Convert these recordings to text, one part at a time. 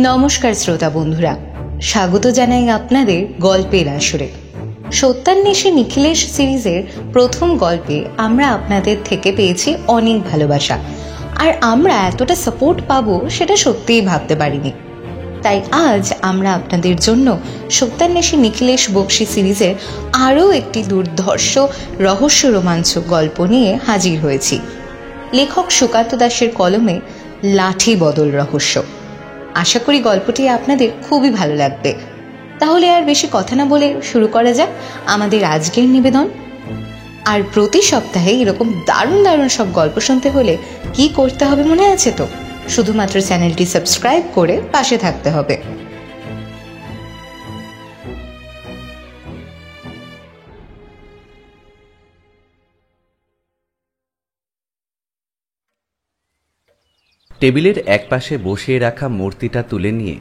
নমস্কার শ্রোতা বন্ধুরা, স্বাগত জানাই আপনাদের গল্পের আসরে। সত্যান্বেষী নিখিলেশ সিরিজের প্রথম গল্পে আমরা আপনাদের থেকে পেয়েছি অনেক ভালোবাসা, আর আমরা এতটা সাপোর্ট পাবো সেটা সত্যিই ভাবতে পারিনি। তাই আজ আমরা আপনাদের জন্য সত্যান্বেষী নিখিলেশ বক্সী সিরিজের আরও একটি দুর্ধর্ষ রহস্য রোমাঞ্চক গল্প নিয়ে হাজির হয়েছি। লেখক সুকান্ত দাসের কলমে লাঠি বদল রহস্য। আশা করি গল্পটি আপনাদের খুবই ভালো লাগবে। তাহলে আর বেশি কথা না বলে শুরু করা যাক আমাদের আজকের নিবেদন। আর প্রতি সপ্তাহে এরকম দারুণ দারুণ সব গল্প শুনতে হলে কি করতে হবে মনে আছে তো? শুধুমাত্র চ্যানেলটি সাবস্ক্রাইব করে পাশে থাকতে হবে। টেবিলের একপাশে বসিয়ে রাখা মূর্তিটা তুলে নিয়ে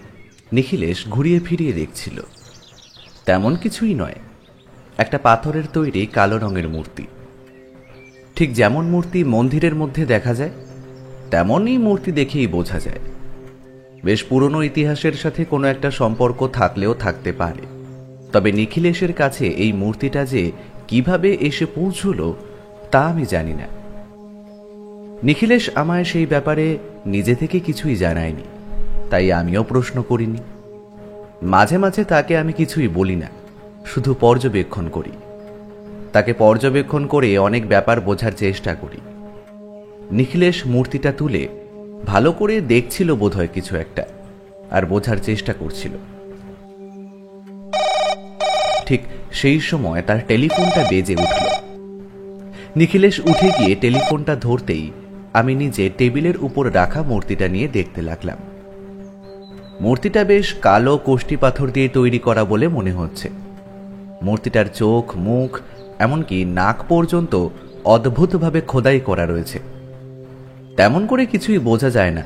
নিখিলেশ ঘুরিয়ে ফিরিয়ে দেখছিল। তেমন কিছুই নয়, একটা পাথরের তৈরি কালো রঙের মূর্তি। ঠিক যেমন মূর্তি মন্দিরের মধ্যে দেখা যায় তেমনই মূর্তি দেখেই বোঝা যায় বেশ পুরনো ইতিহাসের সাথে কোনো একটা সম্পর্ক থাকলেও থাকতে পারে। তবে নিখিলেশের কাছে এই মূর্তিটা যে কিভাবে এসে পৌঁছল তা আমি জানি না। নিখিলেশ আমায় সেই ব্যাপারে নিজে থেকে কিছুই জানায়নি, তাই আমিও প্রশ্ন করিনি। মাঝে মাঝে তাকে আমি কিছুই বলি না, শুধু পর্যবেক্ষণ করি। তাকে পর্যবেক্ষণ করে অনেক ব্যাপার বোঝার চেষ্টা করি। নিখিলেশ মূর্তিটা তুলে ভালো করে দেখছিল বোধহয় কিছু একটা, আর বোঝার চেষ্টা করছিল। ঠিক সেই সময় তার টেলিফোনটা বেজে উঠল। নিখিলেশ উঠে গিয়ে টেলিফোনটা ধরতেই আমি নিজে টেবিলের উপর রাখা মূর্তিটা নিয়ে দেখতে লাগলাম। মূর্তিটা বেশ কালো কোষ্টি পাথর দিয়ে তৈরি করা বলে মনে হচ্ছে। মূর্তিটার চোখ, মুখ, এমনকি নাক পর্যন্ত অদ্ভুতভাবে খোদাই করা রয়েছে। তেমন করে কিছুই বোঝা যায় না।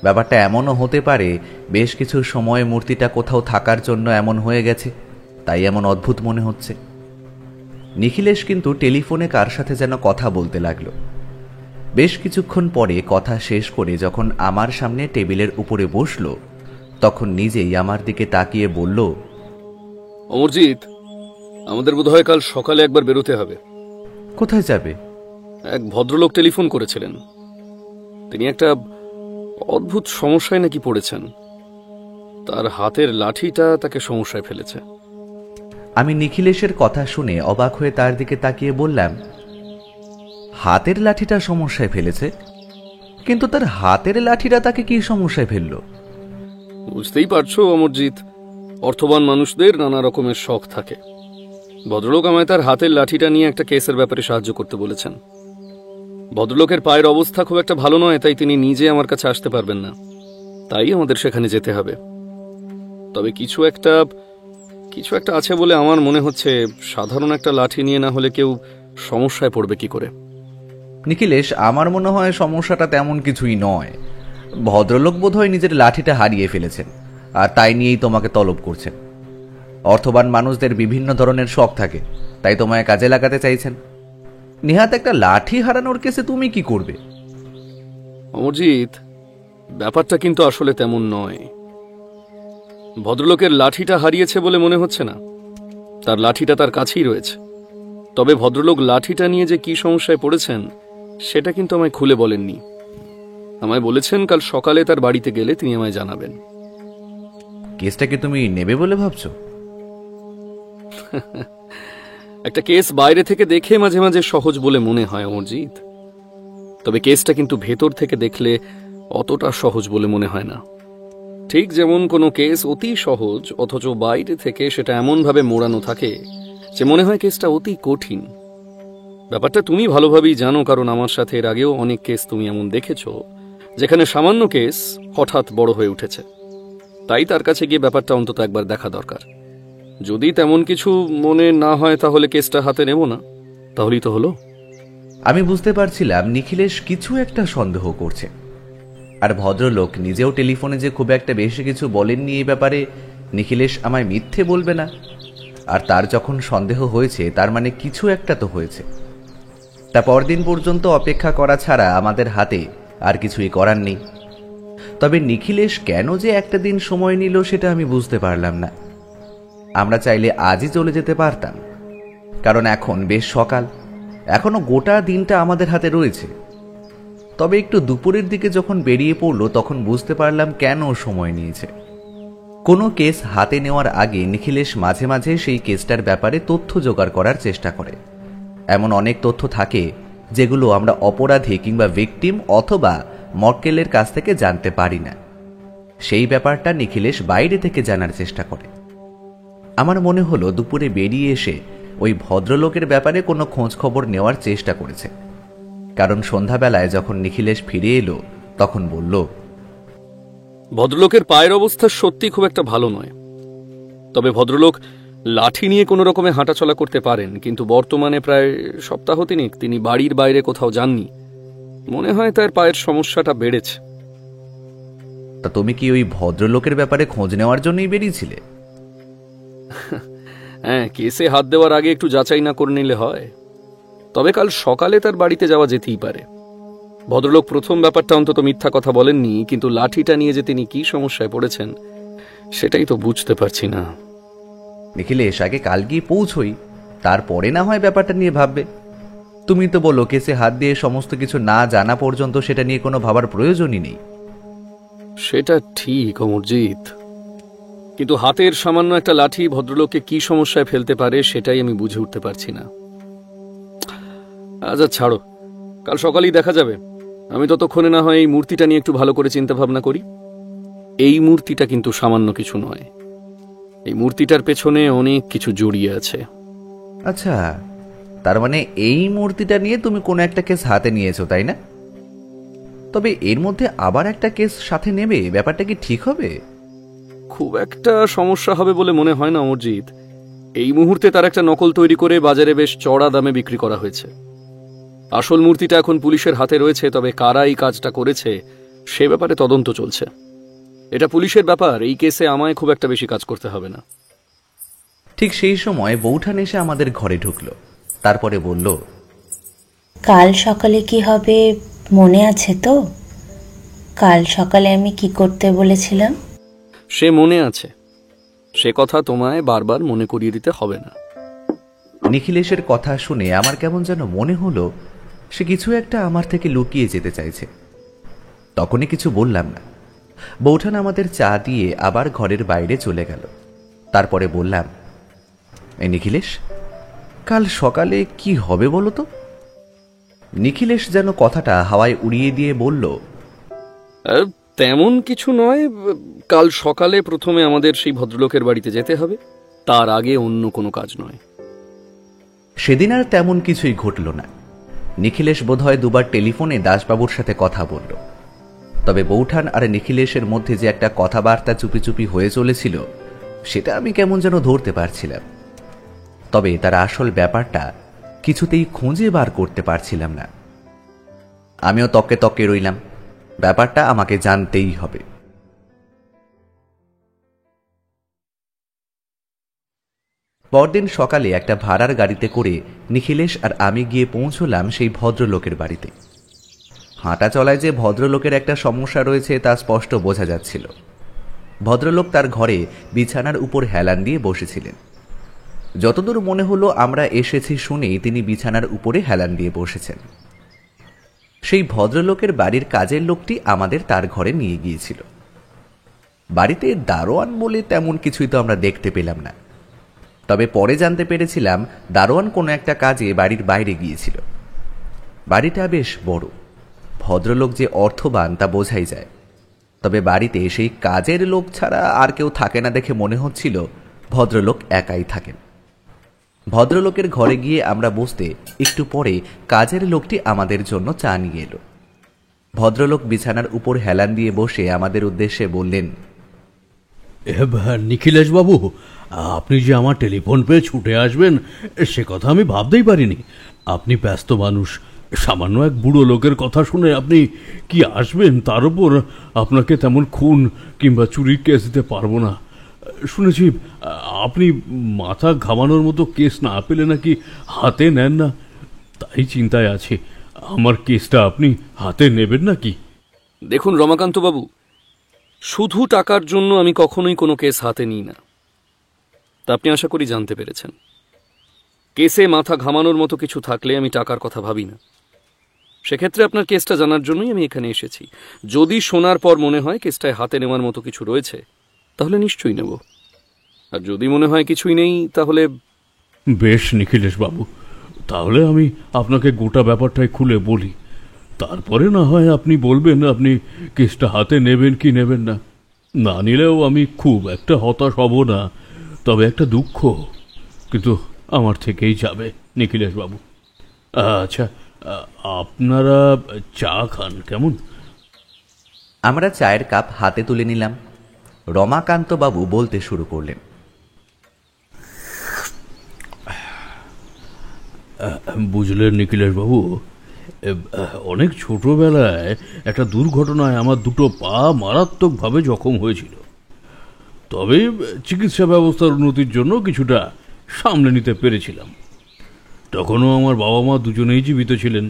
ব্যাপারটা এমনও হতে পারে বেশ কিছু সময় মূর্তিটা কোথাও থাকার জন্য এমন হয়ে গেছে, তাই এমন অদ্ভুত মনে হচ্ছে। নিখিলেশ কিন্তু টেলিফোনে কার সাথে যেন কথা বলতে লাগলো। বেশ কিছুক্ষণ পরে কথা শেষ করে যখন আমার সামনে টেবিলের উপরে বসলো, তখন নিজেই আমার দিকে তাকিয়ে বলল, অমরজিৎ, আমাদের বোধহয় কাল সকালে একবার বেরোতে হবে। কোথায় যাবে? এক ভদ্রলোক টেলিফোন করেছিলেন। তিনি একটা অদ্ভুত সমস্যায় নাকি পড়েছেন। তার হাতের লাঠিটা তাকে সমস্যায় ফেলেছে। আমি নিখিলেশের কথা শুনে অবাক হয়ে তার দিকে তাকিয়ে বললাম, হাতের লাঠিটা সমস্যায় ফেলেছে? কিন্তু তার হাতের লাঠিটা তাকে কি সমস্যায় ফেললো? বুঝতেই পারছো অমরজিৎ, অর্থবান মানুষদের নানা রকমের শখ থাকে। ভদ্রলোক আমায় তার হাতের লাঠিটা নিয়ে একটা কেসের ব্যাপারে সাহায্য করতে বলেছেন। ভদ্রলোকের পায়ের অবস্থা খুব একটা ভালো নয়, তাই তিনি নিজে আমার কাছে আসতে পারবেন না। তাই আমাদের সেখানে যেতে হবে। তবে কিছু একটা আছে বলে আমার মনে হচ্ছে। সাধারণ একটা লাঠি নিয়ে না হলে কেউ সমস্যায় পড়বে কি করে? নিখিলেশ, আমার মনে হয় সমস্যাটা তেমন কিছুই নয়। ভদ্রলোক বোধহয় নিজের লাঠিটা হারিয়ে ফেলেছেন, আর তাই নিয়েই তোমাকে তলব করছেন। অর্থবান মানুষদের বিভিন্ন ধরনের শখ থাকে, তাই তোমায় কাজে লাগাতে চাইছেন। নেহাত একটা লাঠি হারানোর কেসে তুমি কি করবে? অমরজিৎ, ব্যাপারটা কিন্তু আসলে তেমন নয়। ভদ্রলোকের লাঠিটা হারিয়েছে বলে মনে হচ্ছে না। তার লাঠিটা তার কাছেই রয়েছে। তবে ভদ্রলোক লাঠিটা নিয়ে যে কি সমস্যায় পড়েছেন সেটা কিন্তু আমায় খুলে বলেননি। আমায় বলেছেন কাল সকালে তার বাড়িতে গেলে তিনি আমায় জানাবেন। কেসটাকে তুমি নেবে বলে ভাবছো? একটা কেস বাইরে থেকে দেখে মাঝে মাঝে সহজ বলে মনে হয় অমরজিৎ, তবে কেসটা কিন্তু ভেতর থেকে দেখলে অতটা সহজ বলে মনে হয় না। ঠিক যেমন কোনো কেস অতি সহজ, অথচ বাইরে থেকে সেটা এমনভাবে মোড়ানো থাকে যে মনে হয় কেসটা অতি কঠিন। ব্যাপারটা তুমি ভালোভাবেই জানো, কারণ আমার সাথে এর আগেও অনেক কেস তুমি এমন দেখেছো যেখানে সামান্য কেস হঠাৎ বড় হয়ে উঠেছে। তাই তার কাছে গিয়ে ব্যাপারটা অন্তত একবার দেখা দরকার। যদি তেমন কিছু মনে না হয় তাহলে কেসটা হাতে নেব না, তাহলেই তো হলো। আমি বুঝতে পারছিলাম নিখিলেশ কিছু একটা সন্দেহ করছে। আর ভদ্রলোক নিজেও টেলিফোনে যে খুব একটা বেশি কিছু বলেননি এই ব্যাপারে, নিখিলেশ আমায় মিথ্যে বলবে না। আর তার যখন সন্দেহ হয়েছে তার মানে কিছু একটা তো হয়েছে। তা পরদিন পর্যন্ত অপেক্ষা করা ছাড়া আমাদের হাতে আর কিছুই করার নেই। তবে নিখিলেশ কেন যে একটা দিন সময় নিল সেটা আমি বুঝতে পারলাম না। আমরা চাইলে আজই চলে যেতে পারতাম, কারণ এখন বেশ সকাল, এখনো গোটা দিনটা আমাদের হাতে রয়েছে। তবে একটু দুপুরের দিকে যখন বেরিয়ে পড়লো তখন বুঝতে পারলাম কেন সময় নিয়েছে। কোনো কেস হাতে নেওয়ার আগে নিখিলেশ মাঝে মাঝে সেই কেসটার ব্যাপারে তথ্য জোগাড় করার চেষ্টা করে। এমন অনেক তথ্য থাকে যেগুলো আমরা অপরাধী কিংবা ভিকটিম অথবা মক্কেলের কাছ থেকে জানতে পারি না। সেই ব্যাপারটা নিখিলেশ বাইরে থেকে জানার চেষ্টা করে। আমার মনে হলো দুপুরে বেরিয়ে এসে ওই ভদ্রলোকের ব্যাপারে কোনো খোঁজ খবর নেওয়ার চেষ্টা করেছে, কারণ সন্ধ্যাবেলায় যখন নিখিলেশ ফিরে এলো তখন বলল, ভদ্রলোকের পায়ের অবস্থা সত্যি খুব একটা ভালো নয়। তবে ভদ্রলোক লাঠি নিয়ে কোনো রকমে হাঁটাচলা করতে পারেন, কিন্তু বর্তমানে প্রায় সপ্তাহ তিনেক তিনি বাড়ির বাইরে কোথাও যাননি। মনে হয় তার পায়ের সমস্যাটা বেড়েছে। তা তুমি কি ওই ভদ্রলোকের ব্যাপারে খোঁজ নেওয়ার জন্যই বেরিয়েছিলে? হ্যাঁ, কেসে হাত দেওয়ার আগে একটু যাচাই না করে নিলে হয়। তবে কাল সকালে তার বাড়িতে যাওয়া যেতেই পারে। ভদ্রলোক প্রথম ব্যাপারটা অন্তত মিথ্যা কথা বলেননি, কিন্তু লাঠিটা নিয়ে যে তিনি কি সমস্যায় পড়েছেন সেটাই তো বুঝতে পারছি না। নিখিলেশ, আগে কাল গিয়ে পৌঁছই, তারপরে না হয় ব্যাপারটা নিয়ে ভাববে। তুমি তো বলো কেসে হাত দিয়ে সমস্ত কিছু না জানা পর্যন্ত সেটা নিয়ে কোনো ভাবার প্রয়োজনই নেই। সেটা ঠিক অমরজিৎ, কিন্তু হাতের সামান্য একটা লাঠি ভদ্রলোককে কি সমস্যায় ফেলতে পারে সেটাই আমি বুঝে উঠতে পারছি না। আচ্ছা ছাড়ো, কাল সকালেই দেখা যাবে। আমি ততক্ষণে না হয় এই মূর্তিটা নিয়ে একটু ভালো করে চিন্তা ভাবনা করি। এই মূর্তিটা কিন্তু সামান্য কিছু নয়, এই মূর্তিটার পেছনে অনেক কিছু জড়িয়ে আছে। আচ্ছা, তার মানে এই মূর্তিটা নিয়ে তুমি কোনো একটা কেস হাতে নিয়েছো, তাই না? তবে এর মধ্যে আবার একটা কেস সাথে নেবে, ব্যাপারটা কি ঠিক হবে? খুব একটা সমস্যা হবে বলে মনে হয় না অমরজিৎ। এই মুহূর্তে তার একটা নকল তৈরি করে বাজারে বেশ চড়া দামে বিক্রি করা হয়েছে। আসল মূর্তিটা এখন পুলিশের হাতে রয়েছে, তবে কারা এই কাজটা করেছে সে ব্যাপারে তদন্ত চলছে। এটা পুলিশের ব্যাপার, এই কেসে আমায় খুব একটা বেশি কাজ করতে হবে না। ঠিক সেই সময় বৌঠান এসে আমাদের ঘরে ঢুকলো, তারপরে বলল, কাল সকালে কি হবে মনে আছে তো? কাল সকালে আমি কি করতে বলেছিলাম? সে মনে আছে, সে কথা তোমায় বারবার মনে করিয়ে দিতে হবে না। নিখিলেশের কথা শুনে আমার কেমন যেন মনে হলো সে কিছু একটা আমার থেকে লুকিয়ে যেতে চাইছে। তখনই কিছু বললাম না। বৌঠান আমাদের চা দিয়ে আবার ঘরের বাইরে চলে গেল। তারপরে বললাম, এই নিখিলেশ, কাল সকালে কি হবে বলো তো? নিখিলেশ যেন কথাটা হাওয়ায় উড়িয়ে দিয়ে বলল, তেমন কিছু নয়, কাল সকালে প্রথমে আমাদের সেই ভদ্রলোকের বাড়িতে যেতে হবে, তার আগে অন্য কোনো কাজ নয়। সেদিন আর তেমন কিছুই ঘটল না। নিখিলেশ বোধহয় দুবার টেলিফোনে দাসবাবুর সাথে কথা বলল। তবে বৌঠান আর নিখিলেশের মধ্যে যে একটা কথাবার্তা চুপি চুপি হয়ে চলেছিল সেটা আমি কেমন যেন ধরতে পারছিলাম। তবে তার আসল ব্যাপারটা কিছুতেই খুঁজে বার করতে পারছিলাম না। আমিও তককে তককে রইলাম, ব্যাপারটা আমাকে জানতেই হবে। পরদিন সকালে একটা ভাড়ার গাড়িতে করে নিখিলেশ আর আমি গিয়ে পৌঁছলাম সেই ভদ্রলোকের বাড়িতে। হাঁটা চলায় যে ভদ্রলোকের একটা সমস্যা রয়েছে তা স্পষ্ট বোঝা যাচ্ছিল। ভদ্রলোক তার ঘরে বিছানার উপর হেলান দিয়ে বসেছিলেন। যতদূর মনে হলো আমরা এসেছি শুনেই তিনি বিছানার উপরে হেলান দিয়ে বসেছেন। সেই ভদ্রলোকের বাড়ির কাজের লোকটি আমাদের তার ঘরে নিয়ে গিয়েছিল। বাড়িতে দারোয়ান বলে তেমন কিছুই তো আমরা দেখতে পেলাম না। তবে পরে জানতে পেরেছিলাম দারোয়ান কোনো একটা কাজে বাড়ির বাইরে গিয়েছিল। বাড়িটা বেশ বড়, ভদ্রলোক যে অর্থবান তা বোঝাই যায়। তবে বাড়িতে সেই কাজের লোক ছাড়া আর কেউ থাকে না দেখে মনে হচ্ছিল ভদ্রলোক একাই থাকেন। ভদ্রলোকের ঘরে গিয়ে আমরা বসতে একটু পরে কাজের লোকটি আমাদের জন্য চা নিয়ে এলো। ভদ্রলোক বিছানার উপর হেলান দিয়ে বসে আমাদের উদ্দেশ্যে বললেন, নিখিলেশ বাবু, আপনি যে আমার টেলিফোন পেয়ে ছুটে আসবেন সে কথা আমি ভাবতেই পারিনি। আপনি ব্যস্ত মানুষ, সামান্য এক বুড়ো লোকের কথা শুনে আপনি কি আসবেন? তার উপর আপনাকে তেমন খুন কিংবা চুরির কেস দিতে পারবো না। শুনেছি আপনি মাথা ঘামানোর মতো কেস না পেলে নাকি হাতে নেন না, তাই চিন্তায় আছি। আমার কেসটা আপনি হাতে নেবেন নাকি? দেখুন রমাকান্ত বাবু, শুধু টাকার জন্য আমি কখনোই কোনো কেস হাতে নিই না, তা আপনি আশা করি জানতে পেরেছেন। কেসে মাথা ঘামানোর মতো কিছু থাকলে আমি টাকার কথা ভাবি না। সেক্ষেত্রে আপনার কেসটা জানার জন্যই আমি এখানে এসেছি। যদি শোনার পর মনে হয় কেসটায় হাতে নেওয়ার মতো কিছু রয়েছে, তাহলে নিশ্চয়ই নেব। আর যদি মনে হয় কিছুই নেই, তাহলে বেশ নিখিলেশ বাবু, তাহলে আমি আপনাকে গোটা ব্যাপারটাই খুলে বলি, তারপরে না হয় আপনি বলবেন আপনি কেসটা হাতে নেবেন কি নেবেন না। না নিলেও আমি খুব একটা হতাশ হব না, তবে একটা দুঃখ কিন্তু আমার থেকেই যাবে নিখিলেশ বাবু। আচ্ছা, আপনারা চা খান কেমন? আমরা চায়ের কাপ হাতে তুলে নিলাম। রমাকান্ত বাবু বলতে শুরু করলেন, বুঝলেন নিখিলেশ বাবু, অনেক ছোটবেলায় একটা দুর্ঘটনায় আমার দুটো পা মারাত্মকভাবে জখম হয়েছিল। তবে চিকিৎসা ব্যবস্থার উন্নতির জন্য কিছুটা সামলে নিতে পেরেছিলাম। তখনও আমার বাবা মা দুজনেই জীবিত ছিলেন।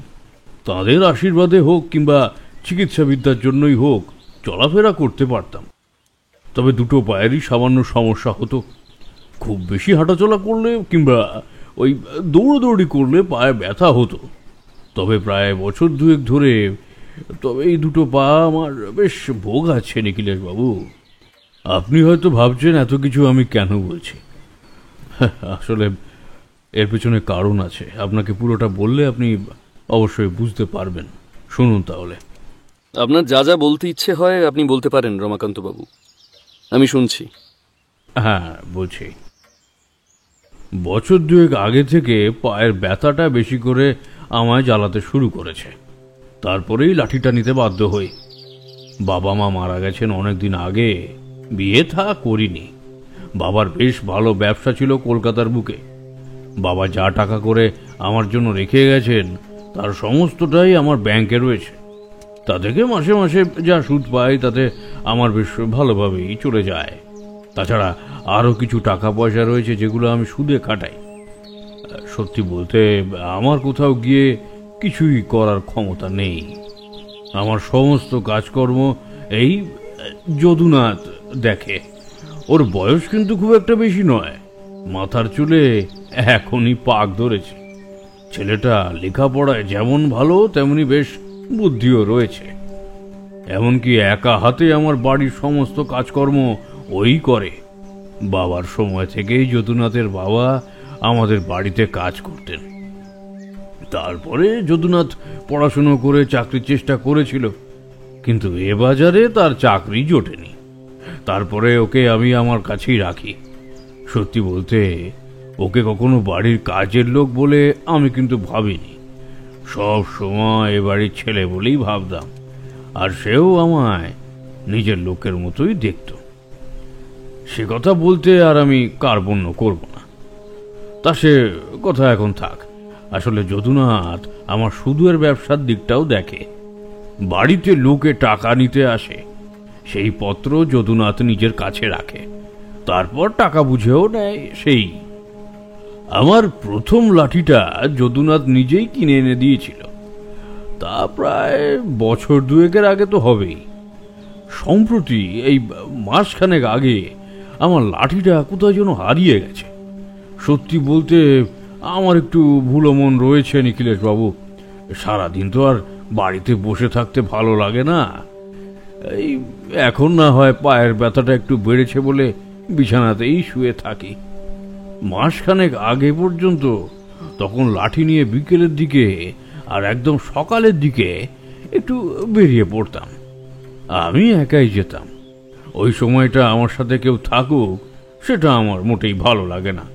তাদের আশীর্বাদে হোক কিংবা চিকিৎসাবিদ্যার জন্যই হোক চলাফেরা করতে পারতাম। তবে দুটো পায়েরই সামান্য সমস্যা হতো। খুব বেশি হাঁটাচলা করলে কিংবা ওই দৌড়দৌড়ি করলে পায়ে ব্যথা হতো। তবে প্রায় বছর দুয়েক ধরে তবে এই দুটো পা আমার বেশ ভোগ আছে নিখিলেশ বাবু। আপনি হয়তো ভাবছেন এত কিছু আমি কেন বলছি। আসলে এর পেছনে কারণ আছে। আপনাকে পুরোটা বললে আপনি অবশ্যই বুঝতে পারবেন। শুনুন তাহলে। আপনার যা যা বলতে ইচ্ছে হয় আপনি বলতে পারেন রমাকান্ত বাবু, আমি শুনছি। হ্যাঁ, বলছি। বছর দুয়েক আগে থেকে পায়ের ব্যথাটা বেশি করে আমায় জ্বালাতে শুরু করেছে। তারপরেই লাঠিটা নিতে বাধ্য হই। বাবা মা মারা গেছেন অনেক দিন আগে, বিয়ে থা করিনি। বাবার বেশ ভালো ব্যবসা ছিল কলকাতার বুকে। বাবা যা টাকা করে আমার জন্য রেখে গেছেন তার সমস্তটাই আমার ব্যাংকে রয়েছে। তা থেকে মাসে মাসে যা সুদ পাই তাতে আমার বেশ ভালোভাবেই চলে যায়। তাছাড়া আরও কিছু টাকা পয়সা রয়েছে যেগুলো আমি সুদে কাটাই। সত্যি বলতে আমার কোথাও গিয়ে কিছুই করার ক্ষমতা নেই। আমার সমস্ত কাজকর্ম এই যদুনাথ দেখে। ওর বয়স কিন্তু খুব একটা বেশি নয়, মাথার চুলে এখনই পাক ধরেছে। ছেলেটা লেখাপড়ায় যেমন ভালো তেমনি বেশ বুদ্ধিও রয়েছে। এমনকি একা হাতে আমার বাড়ির সমস্ত কাজকর্ম ওই করে। বাবার সময় থেকেই যদুনাথের বাবা আমাদের বাড়িতে কাজ করতেন। তারপরে যদুনাথ পড়াশুনো করে চাকরির চেষ্টা করেছিল, কিন্তু এ বাজারে তার চাকরি জোটেনি। তারপরে ওকে আমি আমার কাছেই রাখি। সত্যি বলতে ওকে কখনো বাড়ির কাজের লোক বলে আমি কিন্তু ভাবিনি। সব সময় এ বাড়ির ছেলে বলেই ভাবতাম, আর সেও আমায় নিজের লোকের মতোই দেখত। সে কথা বলতে আর আমি কার্পণ্য করব না। তা সে কথা এখন থাক। আসলে যদুনাথ আমার সুদের ব্যবসার দিকটাও দেখে। বাড়িতে লোকে টাকা নিতে আসে, সেই পত্র যদুনাথ নিজের কাছে রাখে, তারপর টাকা বুঝেও নেয়। সেই আমার প্রথম লাঠিটা যদুনাথ নিজেই কিনে এনে দিয়েছিল। তা প্রায় বছর দুয়েকের আগে তো হবেই। সম্প্রতি এই মাসখানেক আগে আমার লাঠিটা কোথায় যেন হারিয়ে গেছে। সত্যি বলতে আমার একটু ভুলো মন রয়েছে নিখিলেশ বাবু। সারাদিন তো আর বাড়িতে বসে থাকতে ভালো লাগে না। এই এখন না হয় পায়ের ব্যথাটা একটু বেড়েছে বলে বিছানাতেই শুয়ে থাকি। মাসখানেক আগে পর্যন্ত তখন লাঠি নিয়ে বিকেলের দিকে আর একদম সকালের দিকে একটু বেরিয়ে পড়তাম। আমি একাই যেতাম। ওই সময়টা আমার সাথে কেউ থাকুক সেটা আমার মোটেই ভালো লাগে না।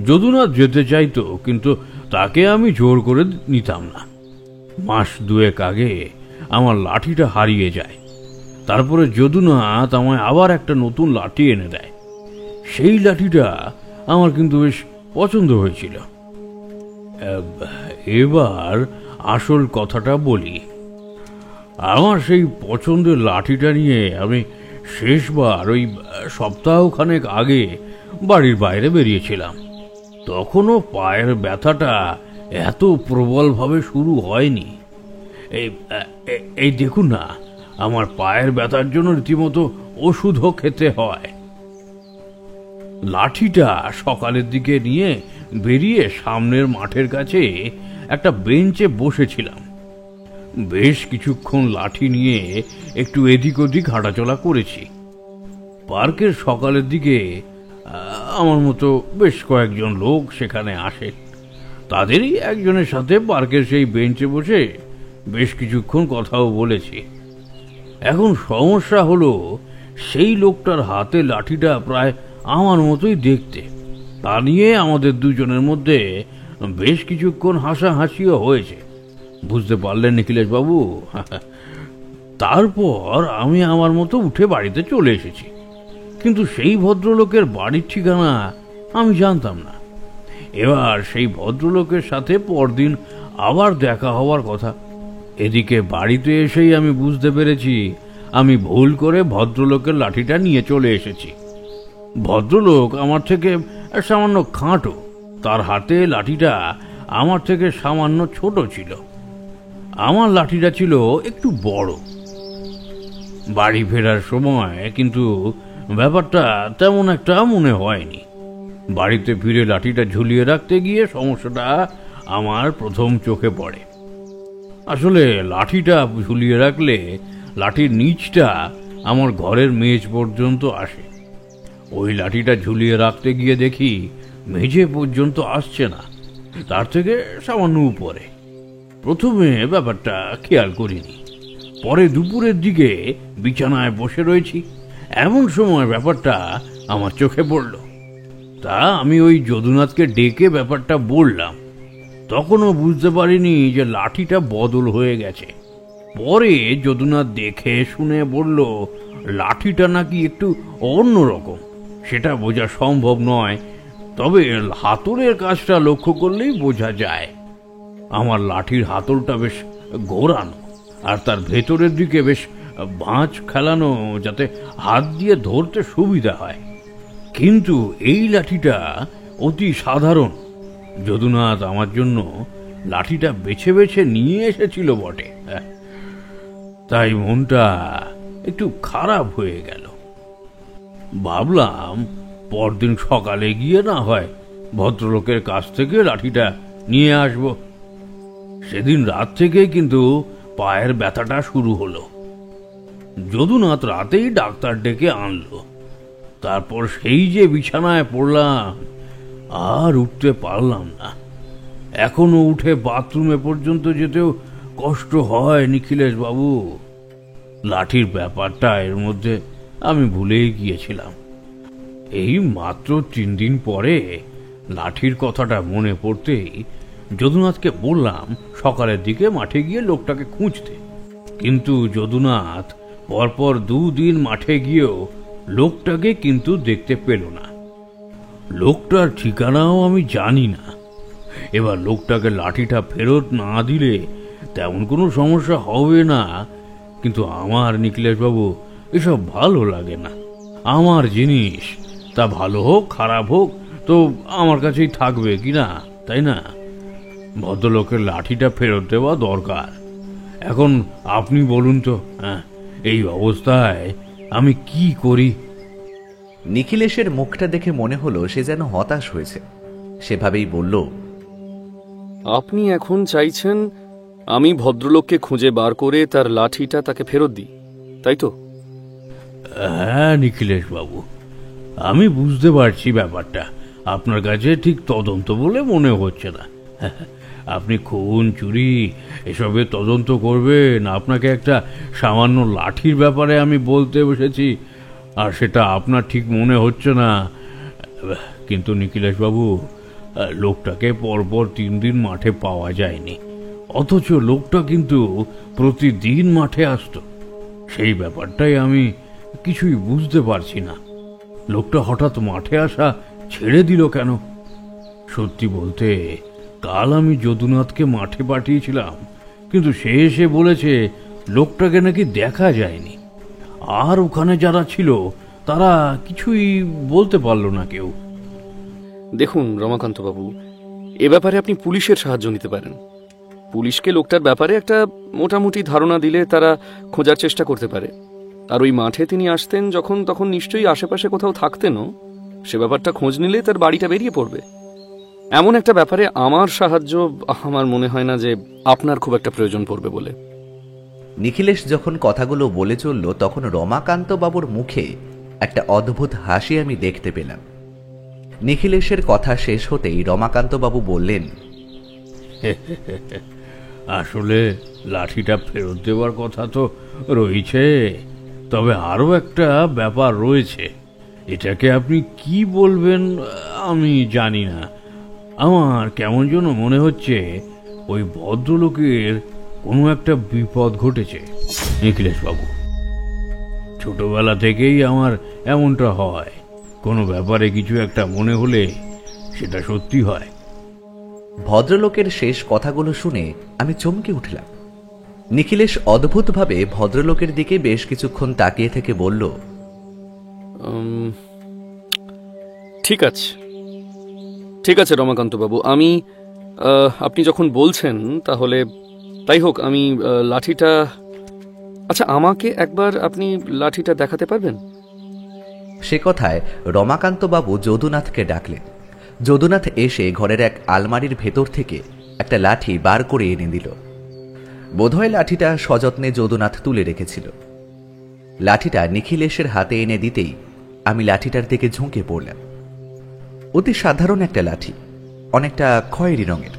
যদুনাথ যেতে চাইতো, কিন্তু তাকে আমি জোর করে নিতাম না। মাস দুয়েক আগে আমার লাঠিটা হারিয়ে যায়। তারপরে যদুনাথ আমায় আবার একটা নতুন লাঠি এনে দেয়। সেই লাঠিটা আমার কিন্তু বেশ পছন্দ হয়েছিল। এবার আসল কথাটা বলি। আমার সেই পছন্দের লাঠিটা নিয়ে আমি শেষবার ওই সপ্তাহখানেক আগে বাড়ির বাইরে বেরিয়েছিলাম। তখনও পায়ের ব্যথাটা এত প্রবলভাবে শুরু হয়নি। এই দেখুন না, আমার পায়ের ব্যথার জন্য রীতিমতো ওষুধও খেতে হয়। লাঠিটা সকালের দিকে নিয়ে বেরিয়ে সামনের মাঠের কাছে একটা বেঞ্চে বসেছিলাম। বেশ কিছুক্ষণ লাঠি নিয়ে একটু এদিক ওদিক হাঁটাচলা করেছি। পার্কের সকালের দিকে আমার মতো বেশ কয়েকজন লোক সেখানে আসে। তাদেরই একজনের সাথে পার্কের সেই বেঞ্চে বসে বেশ কিছুক্ষণ কথাও বলেছি। এখন সমস্যা হলো, সেই লোকটার হাতে লাঠিটা প্রায় আমার মতোই দেখতে। তা নিয়ে আমাদের দুজনের মধ্যে বেশ কিছুক্ষণ হাসাহাসিও হয়েছে, বুঝতে পারলেন নিখিলেশ বাবু? তারপর আমি আমার মতো উঠে বাড়িতে চলে এসেছি, কিন্তু সেই ভদ্রলোকের বাড়ির ঠিকানা আমি জানতাম না। এবার সেই ভদ্রলোকের সাথে পরদিন আবার দেখা হওয়ার কথা। এদিকে বাড়িতে এসেই আমি বুঝতে পেরেছি আমি ভুল করে ভদ্রলোকের লাঠিটা নিয়ে চলে এসেছি। ভদ্রলোক আমার থেকে সামান্য খাঁটো, তার হাতে লাঠিটা আমার থেকে সামান্য ছোট ছিল। আমার লাঠিটা ছিল একটু বড়। বাড়ি ফেরার সময় কিন্তু ব্যাপারটা তেমন একটা মনে হয়নি। বাড়িতে ফিরে লাঠিটা ঝুলিয়ে রাখতে গিয়ে সমস্যাটা আমার প্রথম চোখে পড়ে। আসলে লাঠিটা ঝুলিয়ে রাখলে লাঠির নিচটা আমার ঘরের মেজ পর্যন্ত আসে। ওই লাঠিটা ঝুলিয়ে রাখতে গিয়ে দেখি মেঝে পর্যন্ত আসছে না, তার থেকে সামান্য উপরে। প্রথমে ব্যাপারটা খেয়াল করিনি। পরে দুপুরের দিকে বিছানায় বসে রয়েছি, এমন সময় ব্যাপারটা আমার চোখে পড়ল। তা আমি ওই যদুনাথকে ডেকে ব্যাপারটা বললাম। তখনও বুঝতে পারিনি যে লাঠিটা বদল হয়ে গেছে। পরে যদুনাথ দেখে শুনে বলল লাঠিটা নাকি একটু অন্যরকম। সেটা বোঝা সম্ভব নয়, তবে হাতলের কাজটা লক্ষ্য করলেই বোঝা যায়। আমার লাঠির হাতলটা বেশ ঘোরানো, আর তার ভেতরের দিকে বেশ ভাঁজ খেলানো, যাতে হাত দিয়ে ধরতে সুবিধা হয়। কিন্তু এই লাঠিটা অতি সাধারণ। যদুনাথ আমার জন্য লাঠিটা বেছে বেছে নিয়ে এসেছিল বটে, তাই মনটা একটু খারাপ হয়ে গেল। ভাবলাম পরদিন সকালে গিয়ে না হয় ভদ্রলোকের কাছ থেকে লাঠিটা নিয়ে আসব। সেদিন রাত থেকেই কিন্তু পায়ের ব্যথাটা শুরু হলো। যদুনাথ রাতেই ডাক্তার ডেকে আনলো। তারপর সেই যে বিছানায় পড়লাম, আর উঠতে পারলাম না। এখনো উঠে বাথরুমে পর্যন্ত যেতেও কষ্ট হয় নিখিলেশ বাবু। লাঠির ব্যাপারটা এর মধ্যে আমি ভুলেই গিয়েছিলাম। এই মাত্র 3 দিন পরে লাঠির কথাটা মনে পড়তেই যদুনাথকে বললাম সকালের দিকে মাঠে গিয়ে লোকটাকে খুঁজতে। কিন্তু যদুনাথ পরপর 2 দিন মাঠে গিয়েও লোকটাকে কিন্তু দেখতে পেল না। লোকটার ঠিকানাও আমি জানি না। এবার লোকটাকে লাঠিটা ফেরত না দিলে তেমন কোনো সমস্যা হবে না, কিন্তু আমার নিখিলেশবাবু এসব ভালো লাগে না। আমার জিনিস, তা ভালো হোক খারাপ হোক, তো আমার কাছেই থাকবে কি না, তাই না? ভদ্রলোকের লাঠিটা ফেরত দেওয়া দরকার। এখন আপনি বলুন তো, এই অবস্থায় আমি কি করি? নিখিলেশের মুখটা দেখে মনে হলো সে যেন হতাশ হয়েছে। সেভাবেই বলল, আপনি এখন চাইছেন আমি ভদ্রলোককে খুঁজে বার করে তার লাঠিটা তাকে ফেরত দিই, তাই তো? হ্যাঁ নিখিলেশ বাবু, আমি বুঝতে পারছি ব্যাপারটা আপনার কাছে ঠিক তদন্ত বলে মনে হচ্ছে না। আপনি খুন চুরি এসবের তদন্ত করবেন, আপনাকে একটা সামান্য লাঠির ব্যাপারে আমি বলতে বসেছি, আর সেটা আপনার ঠিক মনে হচ্ছে না। কিন্তু নিখিলেশ বাবু, লোকটাকে পরপর 3 দিন মাঠে পাওয়া যায়নি, অথচ লোকটা কিন্তু প্রতিদিন মাঠে আসতো। সেই ব্যাপারটাই আমি কিছুই বুঝতে পারছি না। লোকটা হঠাৎ মাঠে আসা ছেড়ে দিল কেন? সত্যি বলতে কাল আমি যদুনাথকে মাঠে পাঠিয়েছিলাম, কিন্তু সে এসে বলেছে লোকটাকে নাকি দেখা যায়নি। আর ওখানে যারা ছিল তারা কিছুই বলতে পারলো না কেউ। দেখুন রমাকান্ত বাবু, এ ব্যাপারে আপনি পুলিশের সাহায্য নিতে পারেন। পুলিশকে লোকটার ব্যাপারে একটা মোটামুটি ধারণা দিলে তারা খোঁজার চেষ্টা করতে পারে। আর ওই মাঠে তিনি আসতেন যখন, তখন নিশ্চয়ই আশেপাশে কোথাও থাকতেনও। সে ব্যাপারটা খোঁজ নিলে তার বাড়িটা বেরিয়ে পড়বে। এমন একটা ব্যাপারে আমার সাহায্য আমার মনে হয় না যে আপনার খুব একটা প্রয়োজন পড়বে বলে। নিখিলেশ যখন কথাগুলো বলে চলল তখন রমাকান্ত বাবুর মুখে একটা অদ্ভুত হাসি আমি দেখতে পেলাম। নিখিলেশের কথা শেষ হতেই রমাকান্ত বাবু বললেন, আসলে লাঠিটা ফেরত দেওয়ার কথা তো রয়েছে, তবে আরও একটা ব্যাপার রয়েছে। এটাকে আপনি কি বলবেন আমি জানি না। আমার কেমন যেন মনে হচ্ছে ওই ভদ্রলোকের কোনো একটা বিপদ ঘটেছে নিখিলেশ বাবু। ছোটবেলা থেকেই আমার এমনটা হয়, কোনো ব্যাপারে কিছু একটা মনে হলে সেটা সত্যি হয়। ভদ্রলোকের শেষ কথাগুলো শুনে আমি চমকে উঠলাম। নিখিলেশ অদ্ভুতভাবে ভদ্রলোকের দিকে বেশ কিছুক্ষণ তাকিয়ে থেকে বলল, ঠিক আছে, ঠিক আছে রমাকান্তবাবু, আমি আপনি যখন বলছেন তাহলে তাই হোক। আমি লাঠিটা, আচ্ছা আমাকে একবার আপনি লাঠিটা দেখাতে পারবেন? সে কথায় রমাকান্ত বাবু যদুনাথকে ডাকলেন। যদুনাথ এসে ঘরের এক আলমারির ভেতর থেকে একটা লাঠি বার করে এনে দিল। বোধহয় লাঠিটা সযত্নে যদুনাথ তুলে রেখেছিল। লাঠিটা নিখিলেশের হাতে এনে দিতেই আমি লাঠিটার দিকে ঝুঁকে পড়লাম। অতি সাধারণ একটা লাঠি, অনেকটা খয়েরি রঙের।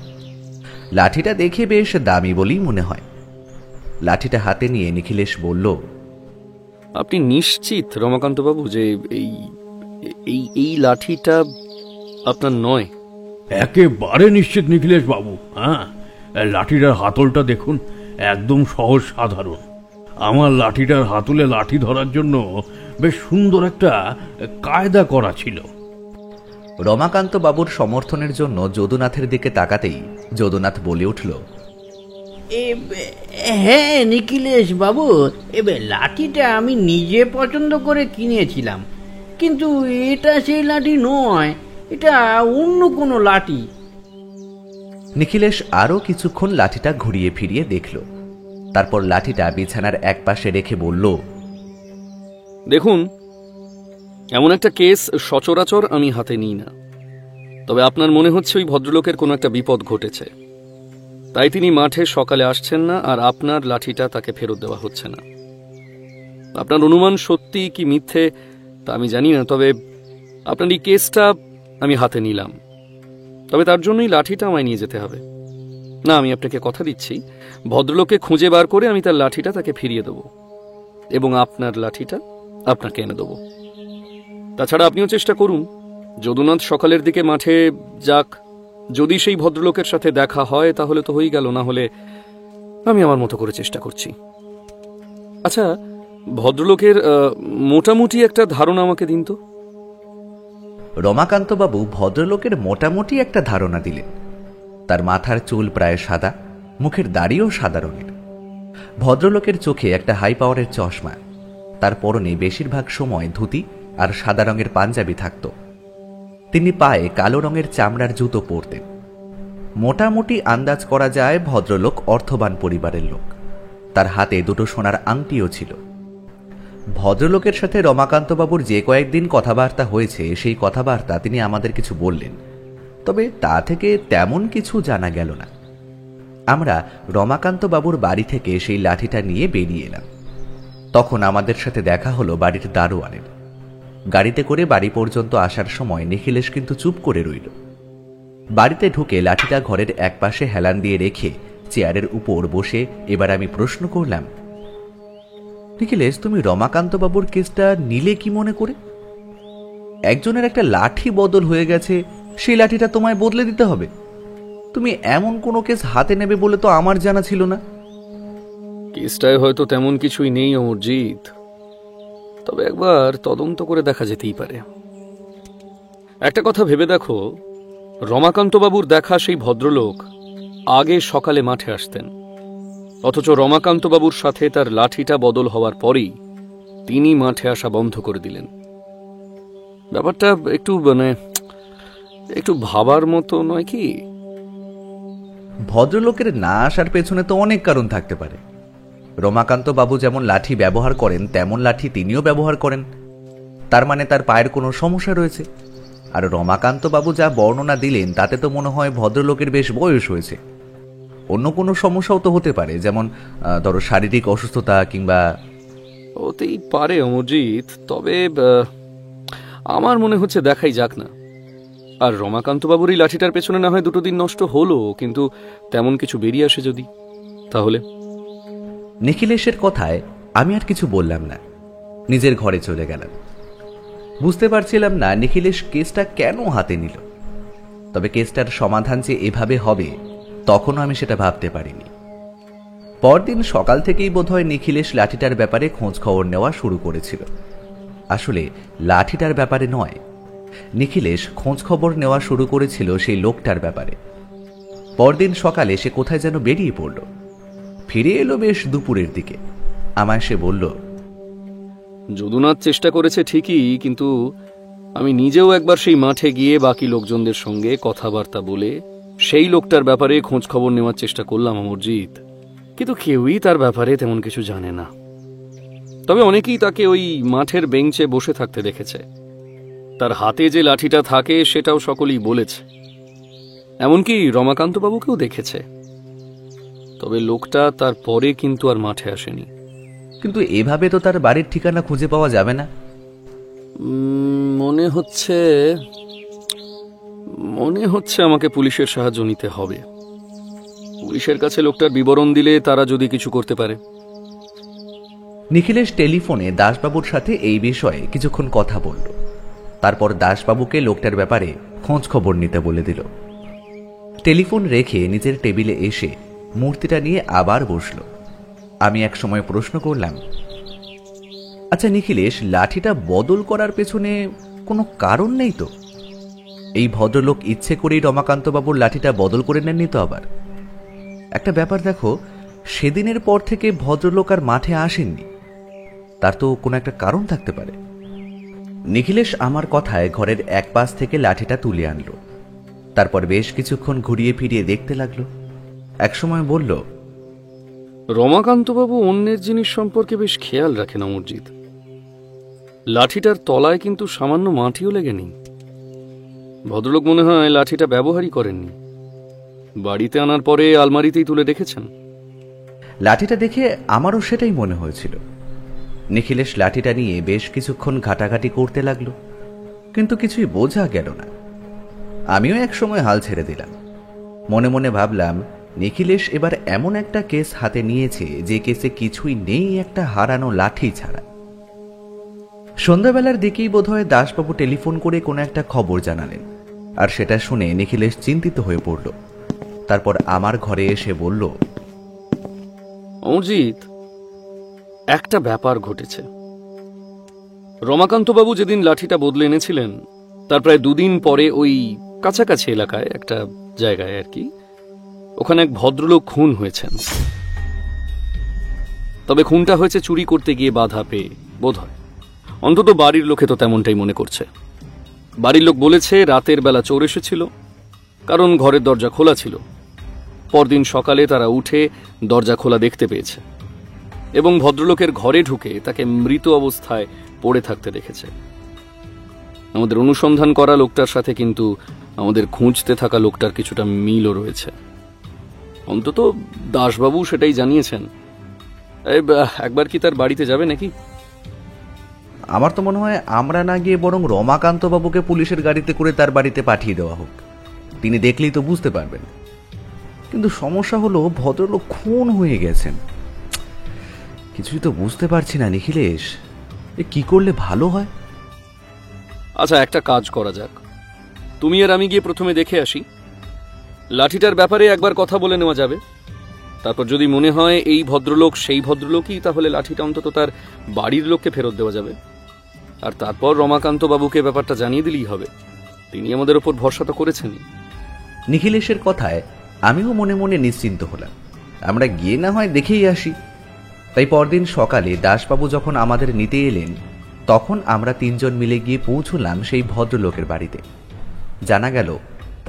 লাঠিটা দেখে বেশ দামি বলেই মনে হয়। লাঠিটা হাতে নিয়ে নিখিলেশ বলল, আপনি নিশ্চিত রমাকান্তবাবু যে এই এই এই লাঠিটা আপনার নয়? একেবারে নিশ্চিত নিখিলেশ বাবু। হ্যাঁ, লাঠিটার হাতলটা দেখুন, একদম সহজ সাধারণ। আমার লাঠিটার হাতলে লাঠি ধরার জন্য বেশ সুন্দর একটা কায়দা করা ছিল। রমাকান্ত বাবুর সমর্থনের জন্য যদুনাথের দিকে তাকাতেই যদুনাথ বলে উঠল, হ্যাঁ নিখিলেশ বাবু, এবার লাঠিটা আমি নিজে পছন্দ করে কিনেছিলাম, কিন্তু এটা সেই লাঠি নয়, এটা অন্য কোনো লাঠি। নিখিলেশ আরও কিছুক্ষণ লাঠিটা ঘুরিয়ে ফিরিয়ে দেখল। তারপর লাঠিটা বিছানার এক পাশে রেখে বলল, দেখুন, এমন একটা কেস সচরাচর আমি হাতে নিই না। তবে আপনার মনে হচ্ছে ওই ভদ্রলোকের কোনো একটা বিপদ ঘটেছে, তাই তিনি মাঠে সকালে আসছেন না, আর আপনার লাঠিটা তাকে ফেরত দেওয়া হচ্ছে না। আপনার অনুমান সত্যি কি মিথ্যে তা আমি জানি না, তবে আপনার এই কেসটা আমি হাতে নিলাম। তবে তার জন্যই লাঠিটা আমায় নিয়ে যেতে হবে। না, আমি আপনাকে কথা দিচ্ছি, ভদ্রলোককে খুঁজে বার করে আমি তার লাঠিটা তাকে ফিরিয়ে দেব এবং আপনার লাঠিটা আপনাকে এনে দেব। তাছাড়া আপনিও চেষ্টা করুন, যদুনাথ সকালের দিকে মাঠে যাক। যদি সেই ভদ্রলোকের সাথে দেখা হয় তাহলে তো হয়েই গেল, না হলে আমি আমার মতো করে চেষ্টা করছি। আচ্ছা, ভদ্রলোকের মোটামুটি একটা ধারণা আমাকে দিন তো। রমাকান্ত বাবু ভদ্রলোকের মোটামুটি একটা ধারণা দিলেন। তার মাথার চুল প্রায় সাদা, মুখের দাড়িও সাদা রঙের। ভদ্রলোকের চোখে একটা হাই পাওয়ারের চশমা। তার পরনে বেশিরভাগ সময় ধুতি আর সাদা রঙের পাঞ্জাবি থাকত। তিনি পায়ে কালো রঙের চামড়ার জুতো পরতেন। মোটামুটি আন্দাজ করা যায় ভদ্রলোক অর্থবান পরিবারের লোক। তার হাতে দুটো সোনার আংটিও ছিল। ভদ্রলোকের সাথে রমাকান্তবাবুর যে কয়েকদিন কথাবার্তা হয়েছে সেই কথাবার্তা তিনি আমাদের কিছু বললেন, তবে তা থেকে তেমন কিছু জানা গেল না। আমরা রমাকান্তবাবুর বাড়ি থেকে সেই লাঠিটা নিয়ে বেরিয়ে এলাম। তখন আমাদের সাথে দেখা হলো বাড়ির দারোয়ানের। গাড়িতে করে বাড়ি পর্যন্ত আসার সময় নিখিলেশ কিন্তু চুপ করে রইল। বাড়িতে ঢুকে লাঠিটা ঘরের একপাশে হেলান দিয়ে রেখে চেয়ারের উপর বসে এবার আমি প্রশ্ন করলাম, নিখিলেশ, তুমি রমাকান্তবাবুর কেসটা নিলে কি মনে করে? একজনের একটা লাঠি বদল হয়ে গেছে, সেই লাঠিটা তোমায় বদলে দিতে হবে? তুমি এমন কোনো কেস হাতে নেবে বলে তো আমার জানা ছিল না। কেসটায় হয়তো তেমন কিছুই নেই অমরজিৎ, তবে একবার তদন্ত করে দেখা যেতেই পারে। একটা কথা ভেবে দেখো, রমাকান্তবাবুর দেখা সেই ভদ্রলোক আগে সকালে মাঠে আসতেন, অথচ রমাকান্তবাবুর সাথে তার লাঠিটা বদল হওয়ার পরেই তিনি মাঠে আসা বন্ধ করে দিলেন। ব্যাপারটা একটু ভাবার মতো নয় কি? ভদ্রলোকের না আসার পেছনে তো অনেক কারণ থাকতে পারে। রমাকান্ত বাবু যেমন লাঠি ব্যবহার করেন তেমন লাঠি তিনিও ব্যবহার করেন, তার মানে তার পায়ের কোনো সমস্যা রয়েছে। আর রমাকান্ত বাবু যা বর্ণনা দিলেন তাতে তো মনে হয় ভদ্রলোকের বেশ বয়স হয়েছে। অন্য কোনো সমস্যাও তো হতে পারে, যেমন ধরো শারীরিক অসুস্থতা কিংবা। হতেই পারে অমরজিৎ, তবে আমার মনে হচ্ছে দেখাই যাক না। আর রমাকান্তবাবুর এই লাঠিটার পেছনে না হয় 2 দিন নষ্ট হলো, কিন্তু তেমন কিছু বেরিয়ে আসে যদি, তাহলে। নিখিলেশের কথায় আমি আর কিছু বললাম না, নিজের ঘরে চলে গেলাম। বুঝতে পারছিলাম না নিখিলেশ কেসটা কেন হাতে নিল, তবে কেসটার সমাধান যে এভাবে হবে তখনও আমি সেটা ভাবতে পারিনি। পরদিন সকাল থেকেই বোধহয় নিখিলেশ লাঠিটার ব্যাপারে খোঁজ খবর নেওয়া শুরু করেছিল। আসলে লাঠিটার ব্যাপারে নয়, নিখিলেশ খোঁজ খবর নেওয়া শুরু করেছিল সেই লোকটার ব্যাপারে। পরদিন সকালে সে কোথায় যেন বেরিয়ে পড়ল, ফিরে এলো বেশ দুপুরের দিকে। আমায় সে বলল, যদুনাথ চেষ্টা করেছে ঠিকই, কিন্তু আমি নিজেও একবার সেই মাঠে গিয়ে বাকি লোকজনদের সঙ্গে কথাবার্তা বলে সেই লোকটার ব্যাপারে খোঁজ খবর নেওয়ার চেষ্টা করলাম অমরজিৎ, কিন্তু কেউই তার ব্যাপারে তেমন কিছু জানে না। তবে অনেকেই তাকে ওই মাঠের বেঞ্চে বসে থাকতে দেখেছে, তার হাতে যে লাঠিটা থাকে সেটাও সকলেই বলেছে, এমনকি রমাকান্তবাবুকেও দেখেছে। তবে লোকটা তারপরে কিন্তু আর মাঠে আসেনি। কিন্তু এভাবে তো তার বাড়ির ঠিকানা খুঁজে পাওয়া যাবে না। মনে হচ্ছে আমাকে পুলিশের সাহায্য নিতে হবে। পুলিশের কাছে লোকটার বিবরণ দিলে তারা যদি কিছু করতে পারে। নিখিলেশ টেলিফোনে দাসবাবুর সাথে এই বিষয়ে কিছুক্ষণ কথা বলল, তারপর দাসবাবুকে লোকটার ব্যাপারে খোঁজ খবর নিতে বলে দিল। টেলিফোন রেখে নিজের টেবিলে এসে মূর্তিটা নিয়ে আবার বসল। আমি এক সময় প্রশ্ন করলাম, আচ্ছা নিখিলেশ, লাঠিটা বদল করার পেছনে কোনো কারণ নেই তো? এই ভদ্রলোক ইচ্ছে করেই রমাকান্তবাবুর লাঠিটা বদল করে নেননি তো? আবার একটা ব্যাপার দেখো, সেদিনের পর থেকে ভদ্রলোক আর মাঠে আসেননি, তার তো কোনো একটা কারণ থাকতে পারে। নিখিলেশ আমার কথায় ঘরের এক পাশ থেকে লাঠিটা তুলে আনলো, তারপর বেশ কিছুক্ষণ ঘুরিয়ে ফিরিয়ে দেখতে লাগলো। একসময় বলল, রমাকান্তবাবু অন্যের জিনিস সম্পর্কে বেশ খেয়াল রাখেন অমরজিৎ। লাঠিটার তলায় কিন্তু সামান্য মাটিও লেগেনি। ভদ্রলোক মনে হয় লাঠিটা ব্যবহারই করেননি, বাড়িতে আনার পরে আলমারিতেই তুলে রেখেছেন। লাঠিটা দেখে আমারও সেটাই মনে হয়েছিল। নিখিলেশ লাঠিটা নিয়ে বেশ কিছুক্ষণ ঘাটাঘাটি করতে লাগলো, কিন্তু কিছুই বোঝা গেল না। আমিও এক সময় হাল ছেড়ে দিলাম। মনে মনে ভাবলাম, নিখিলেশ এবার এমন একটা কেস হাতে নিয়েছে যে কেসে কিছুই নেই একটা হারানো লাঠি ছাড়া। সন্ধ্যাবেলার দিকেই বোধহয় দাসবাবু টেলিফোন করে কোনো একটা খবর জানালেন, আর সেটা শুনে নিখিলেশ চিন্তিত হয়ে পড়ল। তারপর আমার ঘরে এসে বলল, অমরজিৎ, একটা ব্যাপার ঘটেছে। রমাকান্তবাবু যেদিন লাঠিটা বদলে এনেছিলেন তার প্রায় 2 দিন পরে ওই কাছাকাছি এলাকায় একটা জায়গায় আর কি, ওখানে এক ভদ্রলোক খুন হয়েছেন। তবে খুনটা হয়েছে চুরি করতে গিয়ে বাধা পেয়ে বোধহয়, অন্তত বাড়ির লোকে তো তেমনটাই মনে করছে। বাড়ির লোক বলেছে রাতের বেলা চোর এসেছিল, কারণ ঘরের দরজা খোলা ছিল। পরদিন সকালে তারা উঠে দরজা খোলা দেখতে পেয়েছে এবং ভদ্রলোকের ঘরে ঢুকে তাকে মৃত অবস্থায় পড়ে থাকতে দেখেছে। আমাদের অনুসন্ধান করা লোকটার সাথে কিন্তু আমাদের খুঁজতে থাকা লোকটার কিছুটা মিলও রয়েছে, অন্তত দাসবাবু সেটাই জানিয়েছেন। একবার কি তার বাড়িতে যাবে নাকি? আমার তো মনে হয় আমরা না গিয়ে বরং রমাকান্তবাবুকে পুলিশের গাড়িতে করে তার বাড়িতে পাঠিয়ে দেওয়া হোক, তিনি দেখলেই তো বুঝতে পারবেন। কিন্তু সমস্যা হলো ভদ্রলোক খুন হয়ে গেছেন। কিছুই তো বুঝতে পারছি না নিখিলেশ, এ কি করলে ভালো হয়? আচ্ছা, একটা কাজ করা যাক, তুমি আর আমি গিয়ে প্রথমে দেখে আসি। লাঠিটার ব্যাপারে একবার কথা বলে নেওয়া যাবে, তারপর যদি মনে হয় এই ভদ্রলোক সেই ভদ্রলোকই, তাহলে লাঠিটা অন্তত তার বাড়ির লোককে ফেরত দেওয়া যাবে। আর তারপর রমাকান্ত বাবুকে ব্যাপারটা জানিয়ে দিলেই হবে, তিনি আমাদের ওপর ভরসা তো করেছেনই। নিখিলেশের কথায় আমিও মনে মনে নিশ্চিন্ত হলাম, আমরা গিয়ে না হয় দেখেই আসি। তাই পরদিন সকালে দাসবাবু যখন আমাদের নিতে এলেন, তখন আমরা 3 জন মিলে গিয়ে পৌঁছলাম সেই ভদ্রলোকের বাড়িতে। জানা গেল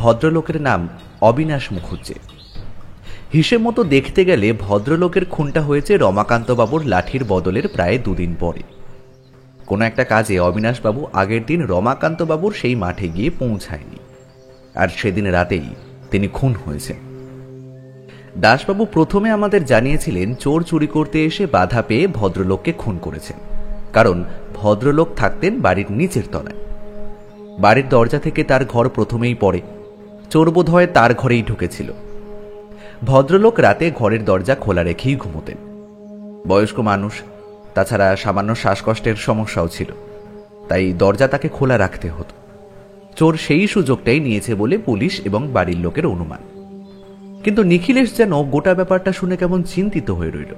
ভদ্রলোকের নাম অবিনাশ মুখুজ্জে। হিসেব মতো দেখতে গেলে ভদ্রলোকের খুনটা হয়েছে রমাকান্তবাবুর লাঠির বদলের প্রায় 2 দিন পরে। কোনো একটা কাজে অবিনাশবাবু আগের দিন রমাকান্তবাবুর সেই মাঠে গিয়ে পৌঁছায়নি, আর সেদিন রাতেই তিনি খুন হয়েছেন। দাসবাবু প্রথমে আমাদের জানিয়েছিলেন চোর চুরি করতে এসে বাধা পেয়ে ভদ্রলোককে খুন করেছেন, কারণ ভদ্রলোক থাকতেন বাড়ির নিচের তলায়। বাড়ির দরজা থেকে তার ঘর প্রথমেই পড়ে, চোর বোধ হয় তার ঘরেই ঢুকেছিল। ভদ্রলোক রাতে ঘরের দরজা খোলা রেখেই ঘুমোতেন। বয়স্ক মানুষ, তাছাড়া সামান্য শ্বাসকষ্টের সমস্যাও ছিল, তাই দরজা তাকে খোলা রাখতে হতো। চোর সেই সুযোগটাই নিয়েছে বলে পুলিশ এবং বাড়ির লোকের অনুমান। কিন্তু নিখিলেশ যেন গোটা ব্যাপারটা শুনে কেমন চিন্তিত হয়ে রইল।